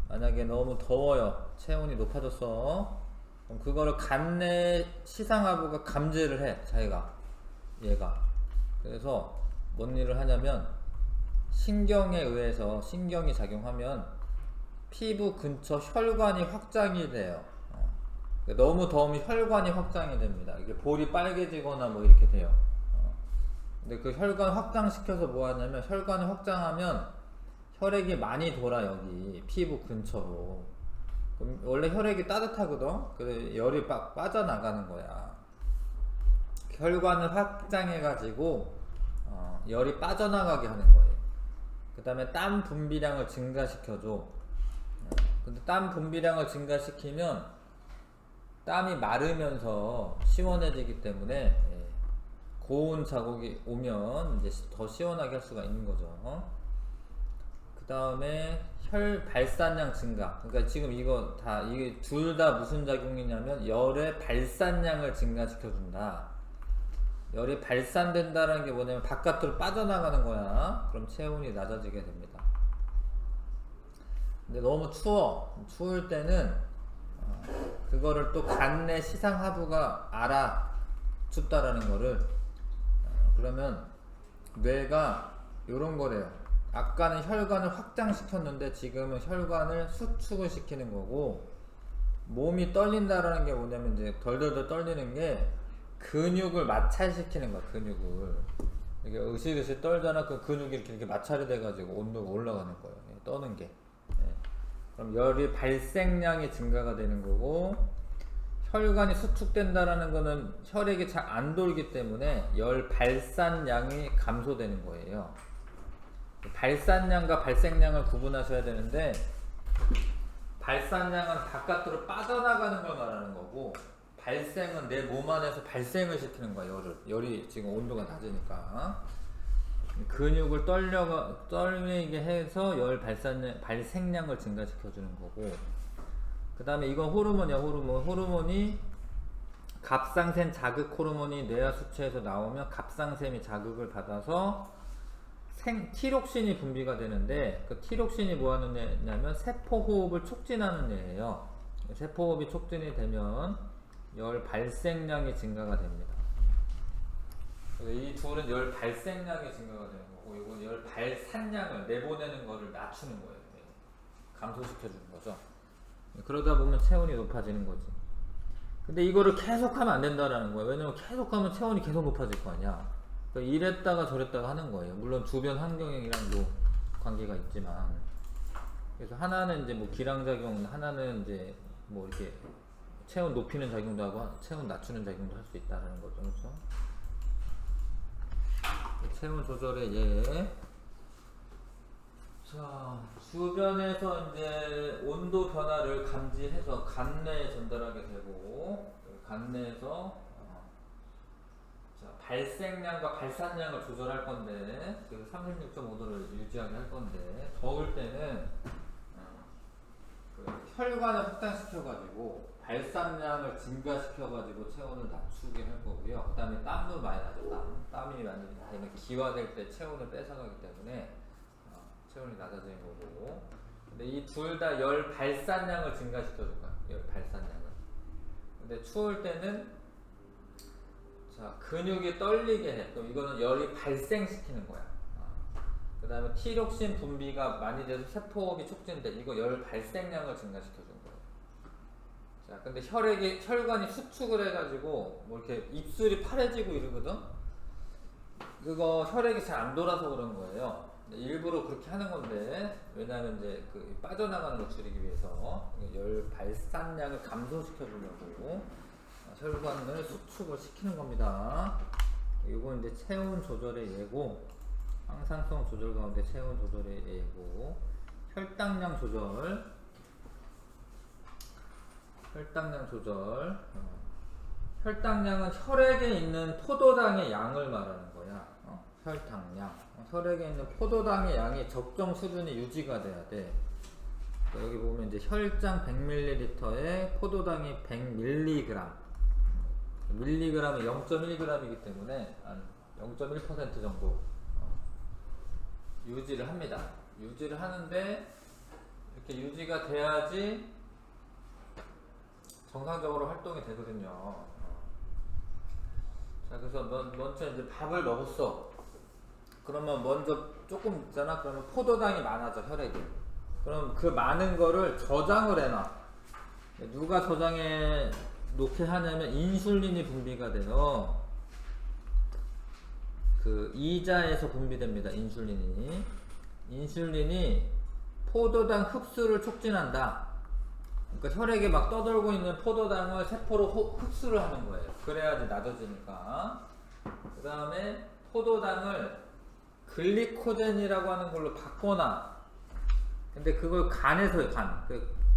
만약에 너무 더워요. 체온이 높아졌어. 그럼 그거를 간내 시상하부가 감지를 해. 자기가. 얘가. 그래서 뭔 일을 하냐면 신경에 의해서 신경이 작용하면 피부 근처 혈관이 확장이 돼요. 너무 더우면 혈관이 확장이 됩니다. 이게 볼이 빨개지거나 뭐 이렇게 돼요. 근데 그 혈관 확장시켜서 뭐 하냐면 혈관을 확장하면 혈액이 많이 돌아 여기 피부 근처로. 그럼 원래 혈액이 따뜻하거든. 그래서 열이 빡 빠져나가는 거야. 혈관을 확장해 가지고 열이 빠져나가게 하는 거예요. 그 다음에 땀 분비량을 증가시켜줘. 근데 땀 분비량을 증가시키면 땀이 마르면서 시원해지기 때문에 고온 자국이 오면 이제 더 시원하게 할 수가 있는 거죠. 그 다음에 혈 발산량 증가. 그러니까 지금 이거 다 이게 둘 다 무슨 작용이냐면 열의 발산량을 증가시켜 준다. 열이 발산된다는 게 뭐냐면 바깥으로 빠져나가는 거야. 그럼 체온이 낮아지게 됩니다. 근데 너무 추울 때는 그거를 또 간내 시상하부가 알아. 춥다라는 거를. 그러면 뇌가 요런 거래요. 아까는 혈관을 확장시켰는데 지금은 혈관을 수축을 시키는 거고, 몸이 떨린다라는 게 뭐냐면 이제 덜덜덜 떨리는 게 근육을 마찰시키는 거야. 근육을 이게 으실으실 떨잖아. 그 근육이 이렇게 마찰이 돼가지고 온도가 올라가는 거예요. 떠는 게. 그럼 열이 발생량이 증가가 되는 거고, 혈관이 수축된다라는 거는 혈액이 잘 안 돌기 때문에 열 발산량이 감소되는 거예요. 발산량과 발생량을 구분하셔야 되는데, 발산량은 바깥으로 빠져나가는 걸 말하는 거고, 발생은 내 몸 안에서 발생을 시키는 거야. 열이 지금 온도가 낮으니까 근육을 떨리게 해서 열 발생량을 증가시켜 주는 거고, 그 다음에 이건 호르몬이야. 호르몬이 갑상샘 자극 호르몬이 뇌와 수체에서 나오면 갑상샘이 자극을 받아서 티록신이 분비가 되는데, 그 티록신이 뭐 하는 애냐면 세포호흡을 촉진하는 애예요. 세포호흡이 촉진이 되면 열 발생량이 증가가 됩니다. 이 둘은 열 발생량이 증가가 되는 거고, 이건 열 발산량을 내보내는 거를 낮추는 거예요. 감소시켜 주는 거죠. 그러다 보면 체온이 높아지는 거지. 근데 이거를 계속 하면 안 된다라는 거예요. 왜냐면 계속 하면 체온이 계속 높아질 거 아니야. 그러니까 이랬다가 저랬다가 하는 거예요. 물론 주변 환경이랑도 관계가 있지만. 그래서 하나는 이제 뭐 기량작용, 하나는 이제 뭐 이렇게 체온 높이는 작용도 하고 체온 낮추는 작용도 할 수 있다는 거죠. 그렇죠? 체온 조절의 예. 자, 주변에서 이제 온도 변화를 감지해서 간내에 전달하게 되고, 간내에서 자, 발생량과 발산량을 조절할 건데, 그래서 36.5도를 유지하게 할 건데, 더울 때는 그 혈관을 확장시켜가지고 발산량을 증가시켜가지고 체온을 낮추게 할 거고요. 그 다음에 땀도 많이 나죠. 땀이 많이 되면 기화될 때 체온을 뺏어가기 때문에 체온이 낮아지는 거고. 근데 이 둘 다 열 발산량을 증가시켜줄 거야. 열 발산량을. 근데 추울 때는 자, 근육이 떨리게 해. 그럼 이거는 열이 발생시키는 거야. 그 다음에 티록신 분비가 많이 돼서 세포호흡이 촉진돼. 이거 열 발생량을 증가시켜준 거예요. 자, 근데 혈관이 수축을 해가지고 뭐 이렇게 입술이 파래지고 이러거든. 그거 혈액이 잘 안 돌아서 그런 거예요. 일부러 그렇게 하는 건데, 왜냐하면 이제 그 빠져나가는 걸 줄이기 위해서 열 발산량을 감소시켜 주려고 혈관을 수축을 시키는 겁니다. 이건 이제 체온 조절의 예고, 항상성 조절 가운데 체온 조절의 예고, 혈당량 조절. 혈당량은 혈액에 있는 포도당의 양을 말하는 거야. 혈당량. 혈액에 있는 포도당의 양이 적정 수준이 유지가 돼야 돼. 여기 보면 이제 혈장 100ml에 포도당이 100mg. 밀리그램은 0.1g이기 때문에 한 0.1% 정도 유지를 합니다. 유지를 하는데 이렇게 유지가 돼야지 정상적으로 활동이 되거든요. 자, 그래서 먼저 이제 밥을 먹었어. 그러면 먼저 조금 있잖아. 그러면 포도당이 많아져, 혈액에. 그럼 그 많은 거를 저장을 해놔. 누가 저장해 놓게 하냐면 인슐린이 분비가 돼요. 그 이자에서 분비됩니다. 인슐린이 포도당 흡수를 촉진한다. 그러니까 혈액에 막 떠돌고 있는 포도당을 세포로 흡수를 하는 거예요. 그래야지 낮아지니까. 그 다음에 포도당을 글리코젠이라고 하는 걸로 바꿔놔. 근데 그걸 간에서 해, 간.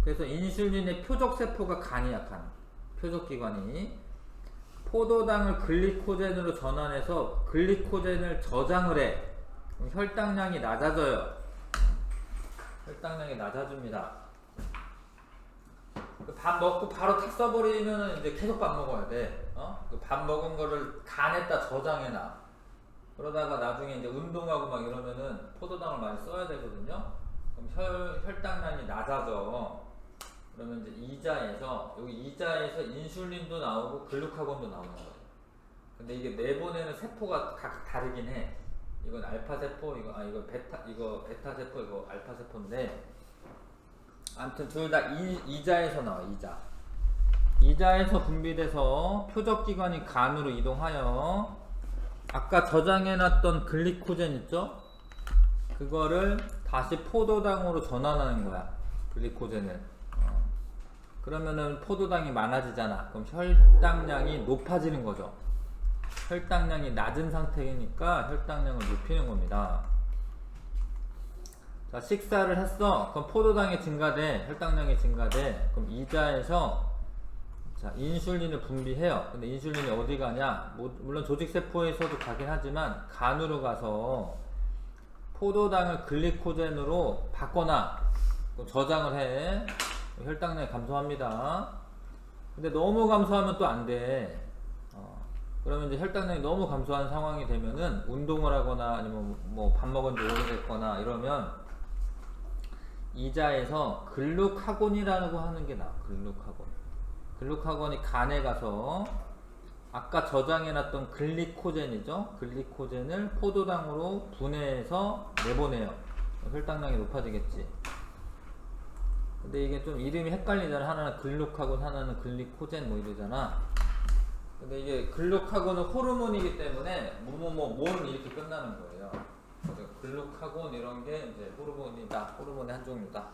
그래서 인슐린의 표적세포가 간이야, 간. 표적기관이. 포도당을 글리코젠으로 전환해서 글리코젠을 저장을 해. 그럼 혈당량이 낮아져요. 혈당량이 낮아집니다. 밥 먹고 바로 탁 써버리면 이제 계속 밥 먹어야 돼. 그 밥 먹은 거를 간에다 저장해놔. 그러다가 나중에 이제 운동하고 막 이러면은 포도당을 많이 써야 되거든요. 그럼 혈당량이 낮아져. 그러면 이제 여기 이자에서 인슐린도 나오고 글루카곤도 나오는 거예요. 근데 이게 내보내는 세포가 각 다르긴 해. 이건 알파 세포, 이거 베타 세포, 이거 알파 세포인데, 아무튼 둘 다 이자에서 나와. 이자에서 분비돼서 표적기관이 간으로 이동하여 아까 저장해놨던 글리코젠 있죠? 그거를 다시 포도당으로 전환하는 거야. 글리코젠을. 그러면은 포도당이 많아지잖아. 그럼 혈당량이 높아지는 거죠. 혈당량이 낮은 상태이니까 혈당량을 높이는 겁니다. 자, 식사를 했어. 그럼 포도당이 증가돼. 혈당량이 증가돼. 그럼 이자에서 자, 인슐린을 분비해요. 근데 인슐린이 어디 가냐? 물론 조직세포에서도 가긴 하지만 간으로 가서 포도당을 글리코젠으로 바꿔놔. 그럼 저장을 해. 혈당량이 감소합니다. 근데 너무 감소하면 또 안 돼. 그러면 이제 혈당량이 너무 감소한 상황이 되면은 운동을 하거나 아니면 뭐 밥 먹은 지 오래됐거나 이러면 이자에서 글루카곤이라고 하는 게 나와. 글루카곤이 간에 가서 아까 저장해놨던 글리코젠이죠. 글리코젠을 포도당으로 분해해서 내보내요. 혈당량이 높아지겠지. 근데 이게 좀 이름이 헷갈리잖아. 하나는 글루카곤, 하나는 글리코젠 뭐 이러잖아. 근데 이게 글루카곤은 호르몬이기 때문에 뭔 이렇게 끝나는 거예요. 그래서 글루카곤 이런 게 이제 호르몬이다. 호르몬의 한 종류다.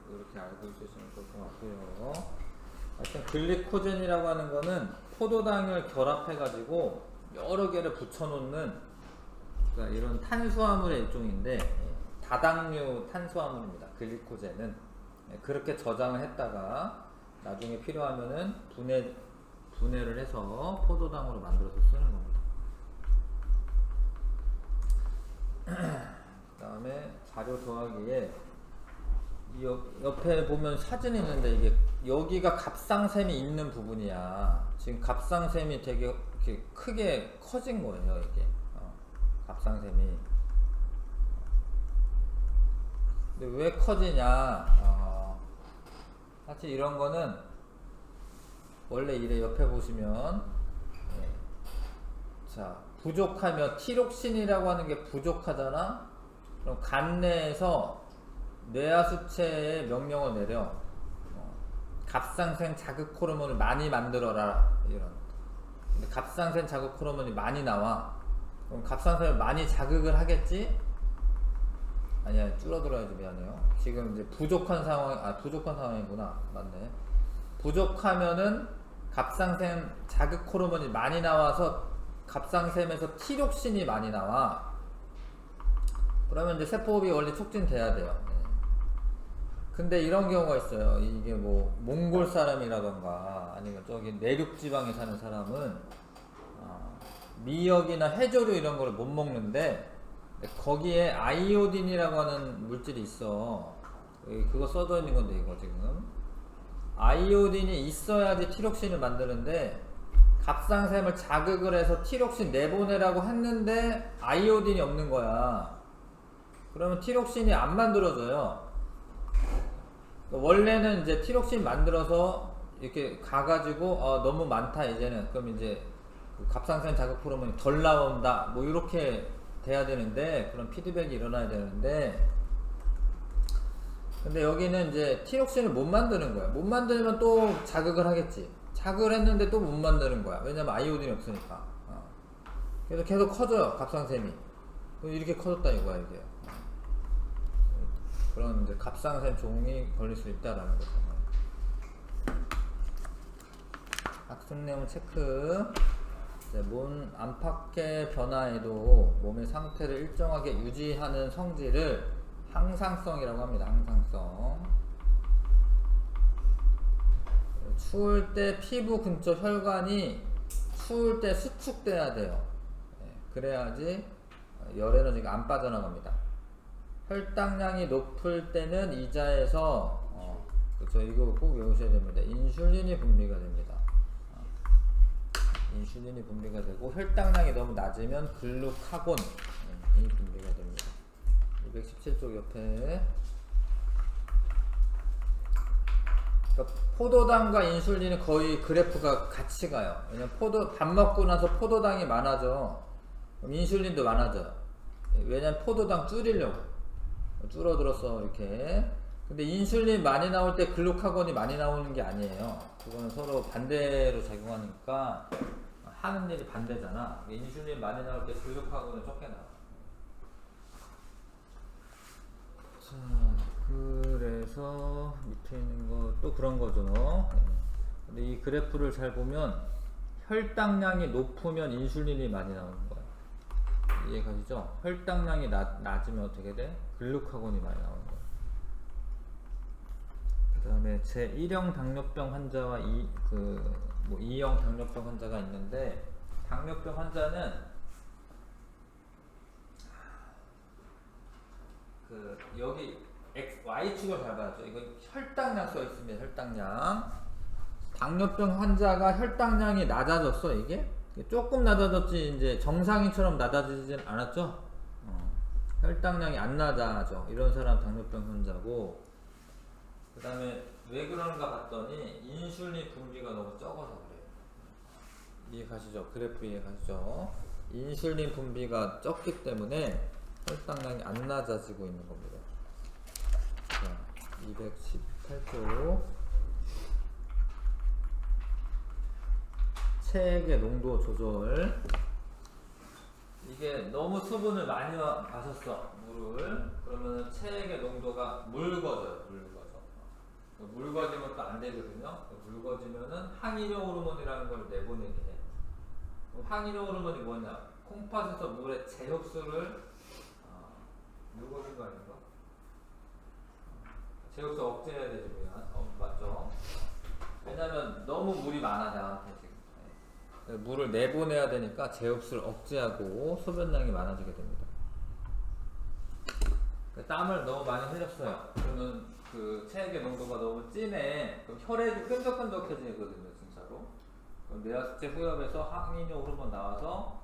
이렇게 알고 있으시면 좋을 것 같고요. 하여튼 글리코젠이라고 하는 거는 포도당을 결합해가지고 여러 개를 붙여놓는 그러니까 이런 탄수화물의 일종인데 다당류 탄수화물입니다. 글리코젠은 그렇게 저장을 했다가 나중에 필요하면은 분해를 해서 포도당으로 만들어서 쓰는 겁니다. 그 다음에 자료 더하기에 옆에 보면 사진이 있는데 이게 여기가 갑상샘이 있는 부분이야. 지금 갑상샘이 되게 이렇게 크게 커진 거예요. 이게 갑상샘이. 근데 왜 커지냐? 사실 이런 거는 원래 이래. 옆에 보시면 자, 부족하면 티록신이라고 하는 게 부족하잖아. 그럼 간 내에서 뇌하수체에 명령을 내려. 갑상샘 자극 호르몬을 많이 만들어라. 이런. 근데 갑상샘 자극 호르몬이 많이 나와. 그럼 갑상샘을 많이 자극을 하겠지? 아니야, 줄어들어야지. 미안해요. 지금 이제 부족한 상황이구나. 맞네. 부족하면은 갑상샘 자극 호르몬이 많이 나와서 갑상샘에서 티록신이 많이 나와. 그러면 이제 세포흡이 원래 촉진돼야 돼요. 근데 이런 경우가 있어요. 이게 뭐 몽골 사람이라던가 아니면 저기 내륙 지방에 사는 사람은 미역이나 해조류 이런 거를 못 먹는데 거기에 아이오딘이라고 하는 물질이 있어. 그거 써져 있는 건데 이거 지금 아이오딘이 있어야지 티록신을 만드는데 갑상샘을 자극을 해서 티록신 내보내라고 했는데 아이오딘이 없는 거야. 그러면 티록신이 안 만들어져요. 원래는 이제 티록신 만들어서 이렇게 가가지고 너무 많다 이제는, 그럼 이제 그 갑상샘 자극 호르몬이 덜 나온다 뭐 이렇게 돼야 되는데, 그런 피드백이 일어나야 되는데, 근데 여기는 이제 티록신을 못 만드는 거야. 못 만들면 또 자극을 하겠지. 자극을 했는데 또 못 만드는 거야. 왜냐면 아이오딘이 없으니까. 그래서 계속 커져요, 갑상샘이. 이렇게 커졌다 이거야 이게. 그런 이제 갑상샘 종이 걸릴 수 있다라는 거죠. 학습 내용 체크. 몸 안팎의 변화에도 몸의 상태를 일정하게 유지하는 성질을 항상성이라고 합니다. 항상성. 추울 때 피부 근처 혈관이 추울 때 수축돼야 돼요. 그래야지 열 에너지가 안 빠져나갑니다. 혈당량이 높을 때는 이자에서 그렇죠, 이거 꼭 외우셔야 됩니다. 인슐린이 분비가 됩니다. 인슐린이 분비가 되고, 혈당량이 너무 낮으면 글루카곤이 분비가 됩니다. 217쪽 옆에. 그러니까 포도당과 인슐린은 거의 그래프가 같이 가요. 왜냐면 밥 먹고 나서 포도당이 많아져. 그럼 인슐린도 많아져요. 왜냐면 포도당 줄어들었어 이렇게. 근데 인슐린 많이 나올 때 글루카곤이 많이 나오는 게 아니에요. 그거는 서로 반대로 작용하니까 하는 일이 반대잖아. 인슐린 많이 나올 때 글루카곤은 적게 나와. 자, 그래서 밑에 있는 거 또 그런 거죠. 근데 이 그래프를 잘 보면 혈당량이 높으면 인슐린이 많이 나오는 거예요. 이해가시죠? 혈당량이 낮으면 어떻게 돼? 글루카곤이 많이 나오는 거예요. 그 다음에 제1형 당뇨병 환자와 2형 당뇨병 환자가 있는데, 당뇨병 환자는 여기 Y축을 잘 봐야죠. 이거 혈당량 써 있습니다. 혈당량. 당뇨병 환자가 혈당량이 낮아졌어. 이게 조금 낮아졌지, 이제 정상인처럼 낮아지진 않았죠. 혈당량이 안 낮아져. 이런 사람 당뇨병 환자고, 그 다음에 왜 그런가 봤더니 인슐린 분비가 너무 적어서 그래요. 이해가시죠? 그래프 이해가시죠? 인슐린 분비가 적기 때문에 혈당량이 안 낮아지고 있는 겁니다. 자, 218조. 체액의 농도 조절. 이게 너무 수분을 많이 마셨어, 물을. 그러면 체액의 농도가 묽어져요. 묽어지면 또 안 되거든요. 묽어지면은 항이뇨 호르몬이라는 걸 내보내게 해. 항이뇨 호르몬이 뭐냐? 콩팥에서 물의 재흡수를 묽어진 거 아닌가? 재흡수 억제해야 되지, 그냥. 맞죠? 왜냐면 너무 물이 많아, 나한테 지금. 물을 내보내야 되니까 재흡수를 억제하고 소변량이 많아지게 됩니다. 땀을 너무 많이 흘렸어요. 그러면 그 체액의 농도가 너무 진해. 그럼 혈액이 끈적끈적해지거든요, 진짜로. 그럼 뇌하수체 후엽에서 항이뇨 호르몬 나와서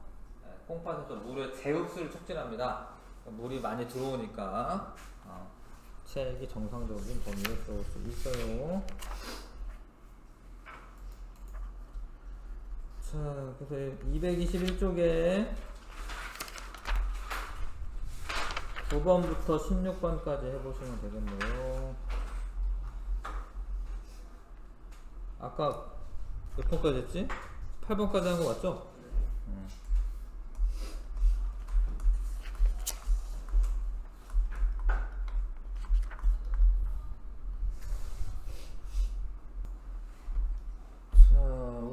콩팥에서 물의 재흡수를 촉진합니다. 물이 많이 들어오니까 체액이 정상적인 범위에 들어올 수 있어요. 자, 그래서 221쪽에 9번부터 16번까지 해보시면 되겠네요. 아까 몇 번까지 했지? 8번까지 한 거 맞죠?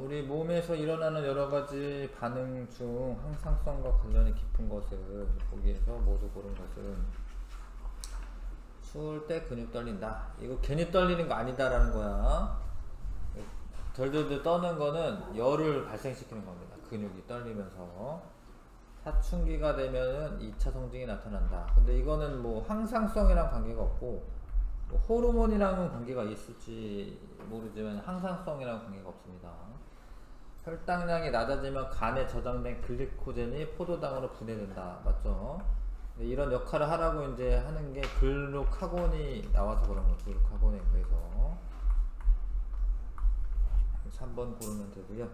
우리 몸에서 일어나는 여러가지 반응 중 항상성과 관련이 깊은 것을 보기에서 모두 고른 것은, 추울 때 근육 떨린다. 이거 괜히 떨리는 거 아니다 라는 거야. 덜덜덜 떠는 거는 열을 발생시키는 겁니다. 근육이 떨리면서. 사춘기가 되면은 2차 성징이 나타난다. 근데 이거는 뭐 항상성이랑 관계가 없고, 뭐 호르몬이랑은 관계가 있을지 모르지만 항상성이랑 관계가 없습니다. 혈당량이 낮아지면 간에 저장된 글리코젠이 포도당으로 분해된다. 맞죠? 근데 이런 역할을 하라고 이제 하는 게 글루카곤이 나와서 그런 거예요. 글루카곤에 의해서. 3번 고르면 되고요.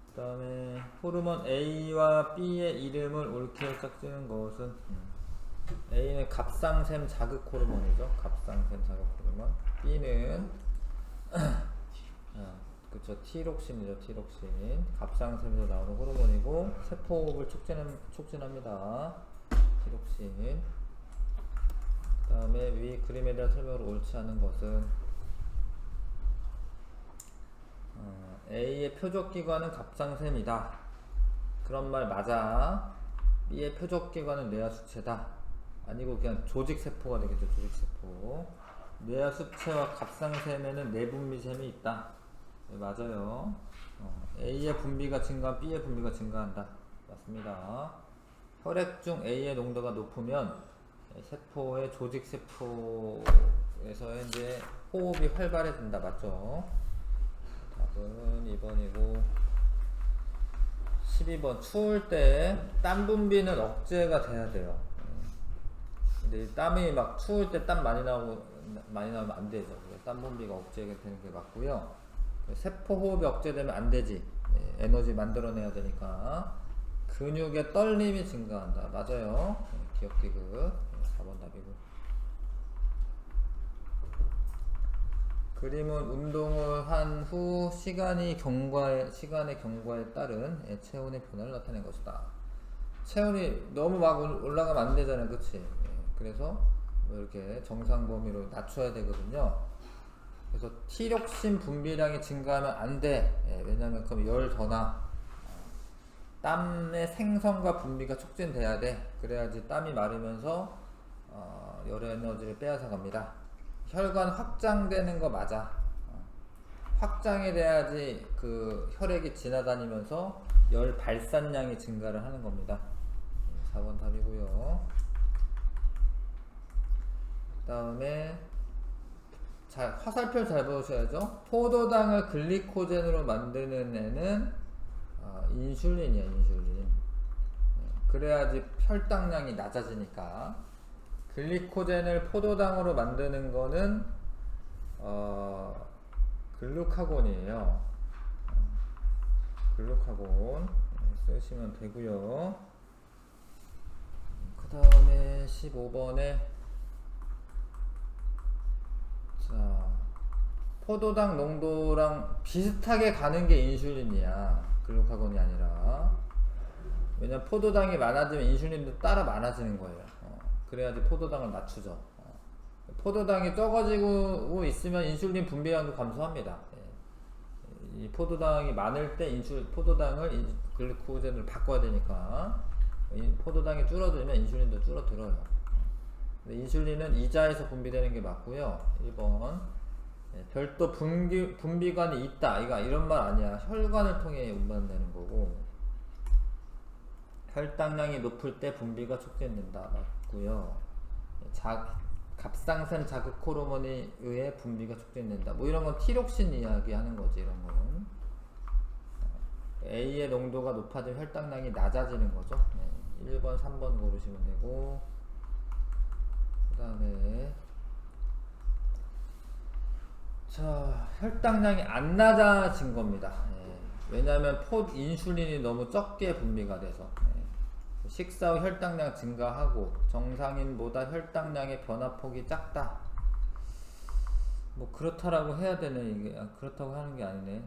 그 다음에 호르몬 A와 B의 이름을 옳게 짝지은 것은 A는 갑상샘 자극 호르몬이죠. 갑상샘 자극 호르몬. B는 그쵸, 티록신이죠. 티록신. 갑상샘에서 나오는 호르몬이고 세포호흡을 촉진합니다. 티록신. 그 다음에 위 그림에 대한 설명으로 옳지 않은 것은 A의 표적기관은 갑상샘이다. 그런 말 맞아. B의 표적기관은 뇌하수체다. 아니고 그냥 조직세포가 되겠죠. 조직세포. 뇌하수체와 갑상샘에는 내분비샘이 있다. 네, 맞아요. A의 분비가 증가하면 B의 분비가 증가한다. 맞습니다. 혈액 중 A의 농도가 높으면 세포의 조직세포에서 이제 호흡이 활발해진다. 맞죠? 답은 2번이고 12번 추울 때 땀 분비는 억제가 돼야 돼요. 근데 땀이 막 추울 때 땀 많이 나오면 안 되죠. 땀 분비가 억제가 되는 게 맞고요. 세포 호흡이 억제되면 안 되지. 에너지 만들어내야 되니까. 근육의 떨림이 증가한다. 맞아요. 기억기급. 4번 답이고. 그림은 운동을 한 후 시간의 경과에 따른 체온의 변화를 나타낸 것이다. 체온이 너무 막 올라가면 안 되잖아요. 그치? 그래서 뭐 이렇게 정상 범위로 낮춰야 되거든요. 그래서 티록신 분비량이 증가하면 안 돼. 왜냐면 그럼 열 더 나. 땀의 생성과 분비가 촉진돼야 돼. 그래야지 땀이 마르면서 열 에너지를 빼앗아 갑니다. 혈관 확장되는 거 맞아. 확장이 돼야지 그 혈액이 지나다니면서 열 발산량이 증가를 하는 겁니다. 4번 답이고요. 그 다음에 화살표 잘 보셔야죠. 포도당을 글리코젠으로 만드는 애는 인슐린이야. 인슐린. 그래야지 혈당량이 낮아지니까. 글리코젠을 포도당으로 만드는 거는 글루카곤이에요. 글루카곤 쓰시면 되고요. 그 다음에 15번에 자, 포도당 농도랑 비슷하게 가는 게 인슐린이야. 글루카곤이 아니라. 왜냐면 포도당이 많아지면 인슐린도 따라 많아지는 거예요. 그래야지 포도당을 낮추죠. 포도당이 적어지고 있으면 인슐린 분비량도 감소합니다. 이 포도당이 많을 때 포도당을 글루코젠으로 바꿔야 되니까 포도당이 줄어들면 인슐린도 줄어들어요. 근데 인슐린은 이자에서 분비되는 게 맞고요. 1번 별도 분비관이 있다. 이런 말 아니야. 혈관을 통해 운반되는 거고 혈당량이 높을 때 분비가 촉진된다. 맞고요. 갑상샘 자극 호르몬에 의해 분비가 촉진된다. 뭐 이런 건 티록신 이야기 하는 거지. 이런 거는 A의 농도가 높아지면 혈당량이 낮아지는 거죠. 1번, 3번 고르시면 되고 그 다음에 자, 혈당량이 안 낮아진 겁니다. 왜냐하면 인슐린이 너무 적게 분비가 돼서 식사 후 혈당량 증가하고 정상인보다 혈당량의 변화폭이 작다. 뭐 그렇다라고 해야 되네. 이게 그렇다고 하는 게 아니네.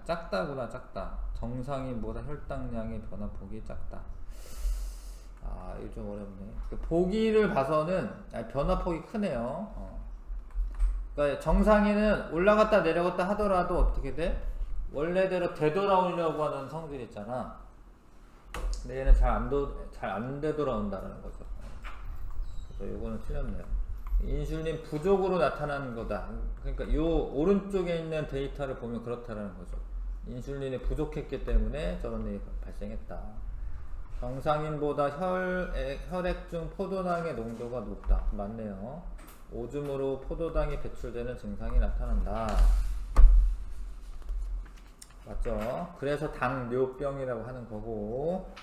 작다구나. 작다. 정상인보다 혈당량의 변화폭이 작다. 이거 좀 어렵네. 보기를 봐서는 변화폭이 크네요. 그러니까 정상인은 올라갔다 내려갔다 하더라도 어떻게 돼? 원래대로 되돌아오려고 하는 성질 있잖아. 근데 얘는 잘 안 되돌아온다는 거죠. 그래서 요거는 틀렸네요. 인슐린 부족으로 나타나는 거다. 그러니까 요 오른쪽에 있는 데이터를 보면 그렇다라는 거죠. 인슐린이 부족했기 때문에 저런 일이 발생했다. 정상인보다 혈액 중 포도당의 농도가 높다. 맞네요. 오줌으로 포도당이 배출되는 증상이 나타난다. 맞죠? 그래서 당뇨병이라고 하는 거고,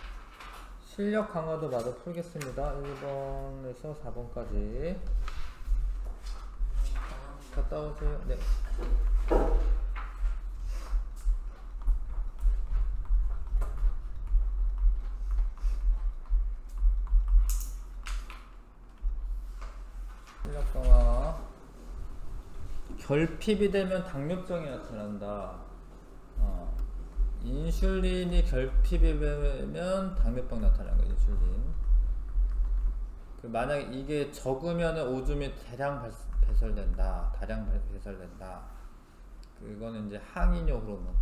실력 강화도 마저 풀겠습니다. 1번에서 4번까지 갔다 오세요. 네. 실력 강화. 결핍이 되면 당뇨병이 나타난다. 인슐린이 결핍이 되면 당뇨병 나타나는 거예요. 인슐린. 만약에 이게 적으면 오줌이 대량 배설된다. 다량 배설된다. 그거는 이제 항이뇨 호르몬.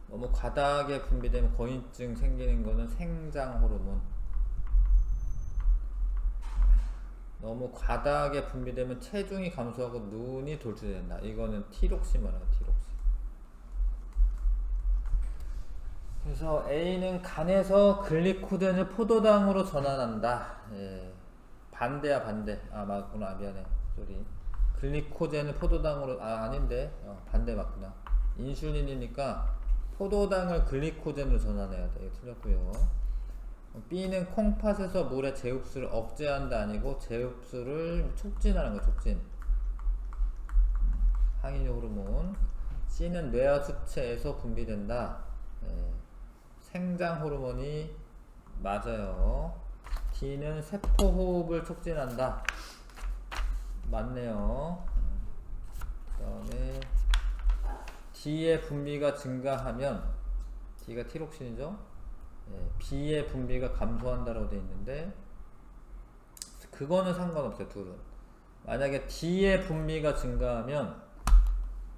너무 과다하게 분비되면 건이증 생기는 거는 생장 호르몬. 너무 과다하게 분비되면 체중이 감소하고 눈이 돌출된다. 이거는 티록시모라고 티록시. 그래서 A는 간에서 글리코젠을 포도당으로 전환한다. 예. 반대야 반대. 아 맞구나. 미안해. 쏘리. 글리코젠을 포도당으로 아닌데 반대 맞구나. 인슐린이니까 포도당을 글리코젠으로 전환해야 돼. 틀렸고요. B는 콩팥에서 물의 재흡수를 억제한다 아니고 재흡수를 촉진하는 거 촉진. 항이뇨 호르몬. C는 뇌하 수체에서 분비된다. 예. 생장 호르몬이 맞아요. D는 세포 호흡을 촉진한다. 맞네요. 그 다음에 D의 분비가 증가하면 D가 티록신이죠. 예, B의 분비가 감소한다라고 되어 있는데 그거는 상관없어요. 둘은. 만약에 D의 분비가 증가하면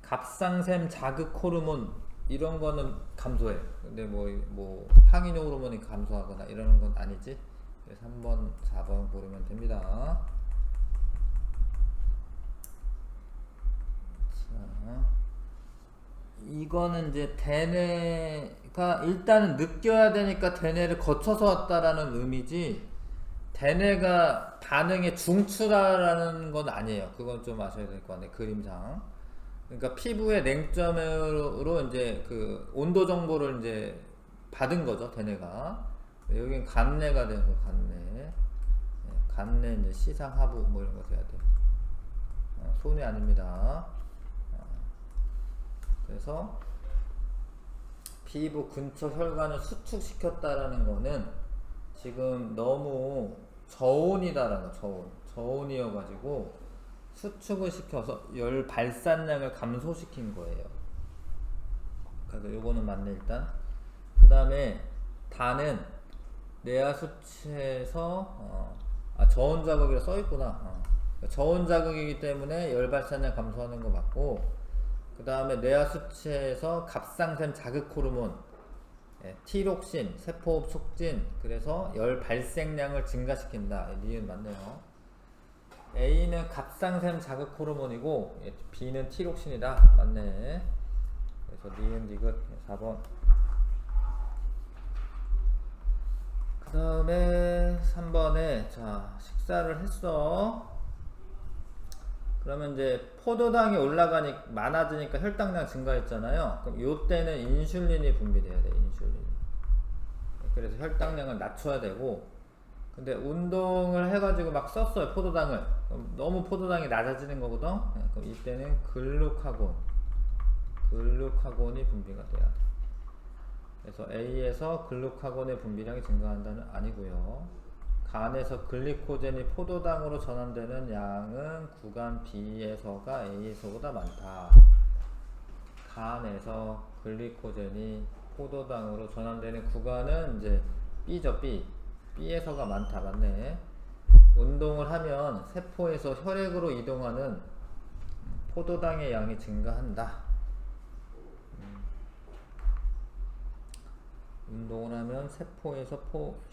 갑상샘 자극 호르몬 이런 거는 감소해. 근데 뭐 항이뇨 호르몬이 감소하거나 이러는 건 아니지. 그래서 3번, 4번 고르면 됩니다. 자, 이거는 이제 대뇌가 일단은 느껴야 되니까 대뇌를 거쳐서 왔다라는 의미지, 대뇌가 반응에 중추다라는 건 아니에요. 그건 좀 아셔야 될 것 같네. 그림상. 그러니까 피부의 냉점으로 이제 그 온도 정보를 이제 받은 거죠. 대뇌가. 여기는 간뇌가 되는 거. 간뇌. 간뇌 이제 시상 하부 뭐 이런 거 돼야 돼. 손이 아닙니다. 그래서 피부 근처 혈관을 수축시켰다라는 거는 지금 너무 저온이다라는 거. 저온이어가지고 수축을 시켜서 열 발산량을 감소시킨 거예요. 그래서 요거는 맞네. 일단 그 다음에 다는 뇌하 수치에서 저온 자극이라 써있구나. 저온 자극이기 때문에 열 발산량 감소하는 거 맞고, 그 다음에 뇌하 수치에서 갑상샘 자극 호르몬, 티록신, 세포호흡 촉진, 그래서 열 발생량을 증가시킨다. 니은 맞네요. A는 갑상샘 자극 호르몬이고 B는 티록신이다. 맞네. 그래서 니은 디귿 4번. 그 다음에 3번에 자 식사를 했어. 그러면 이제 포도당이 많아지니까 혈당량 증가했잖아요. 그럼 요때는 인슐린이 분비돼야 돼. 인슐린. 그래서 혈당량을 낮춰야 되고, 근데 운동을 해가지고 막 썼어요. 포도당을. 그럼 너무 포도당이 낮아지는 거거든. 그럼 이때는 글루카곤이 분비가 돼야 돼. 그래서 A에서 글루카곤의 분비량이 증가한다는 아니고요. 간에서 글리코젠이 포도당으로 전환되는 양은 구간 B에서가 A에서보다 많다. 간에서 글리코젠이 포도당으로 전환되는 구간은 이제 B죠. B에서가 많다. 맞네. 운동을 하면 세포에서 혈액으로 이동하는 포도당의 양이 증가한다. 운동을 하면 세포에서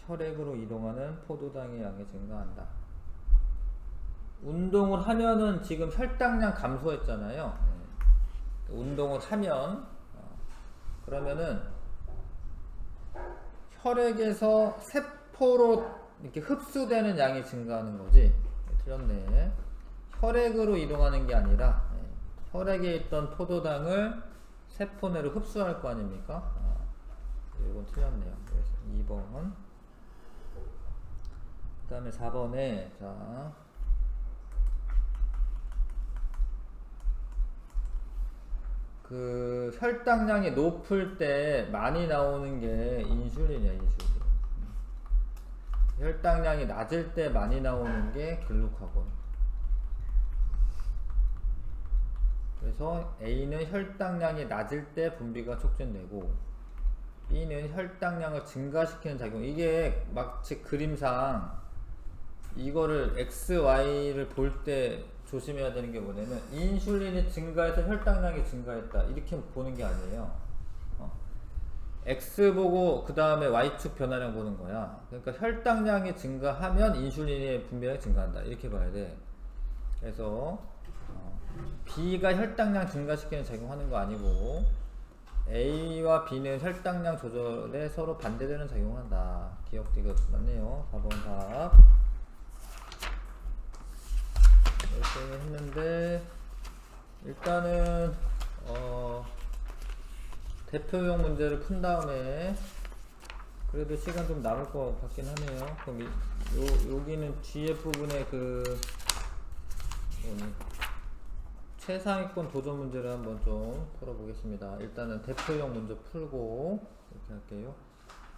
혈액으로 이동하는 포도당의 양이 증가한다. 운동을 하면은 지금 혈당량 감소했잖아요. 운동을 하면 그러면은 혈액에서 세포로 이렇게 흡수되는 양이 증가하는 거지. 틀렸네. 혈액으로 이동하는 게 아니라 혈액에 있던 포도당을 세포내로 흡수할 거 아닙니까? 이건 틀렸네요. 그래서 2번. 그 다음에 4번에 자 그 혈당량이 높을 때 많이 나오는 게 인슐린이야, 인슐린. 혈당량이 낮을 때 많이 나오는 게 글루카곤. 그래서 A는 혈당량이 낮을 때 분비가 촉진되고 B는 혈당량을 증가시키는 작용. 이게 마치 그림상 이거를 XY를 볼 때 조심해야 되는 게 뭐냐면 인슐린이 증가해서 혈당량이 증가했다 이렇게 보는 게 아니에요. X 보고 그 다음에 Y축 변화량 보는 거야. 그러니까 혈당량이 증가하면 인슐린의 분비량이 증가한다 이렇게 봐야 돼. 그래서 B가 혈당량 증가시키는 작용하는 거 아니고 A와 B는 혈당량 조절에 서로 반대되는 작용을 한다. 기억도 이거 맞네요. 4번 답. 이렇게 했는데 일단은 대표용 문제를 푼 다음에 그래도 시간 좀 남을 것 같긴 하네요. 그럼 여기는 뒤에 부분에 그 최상위권 도전 문제를 한번 좀 풀어보겠습니다. 일단은 대표용 문제 풀고 이렇게 할게요.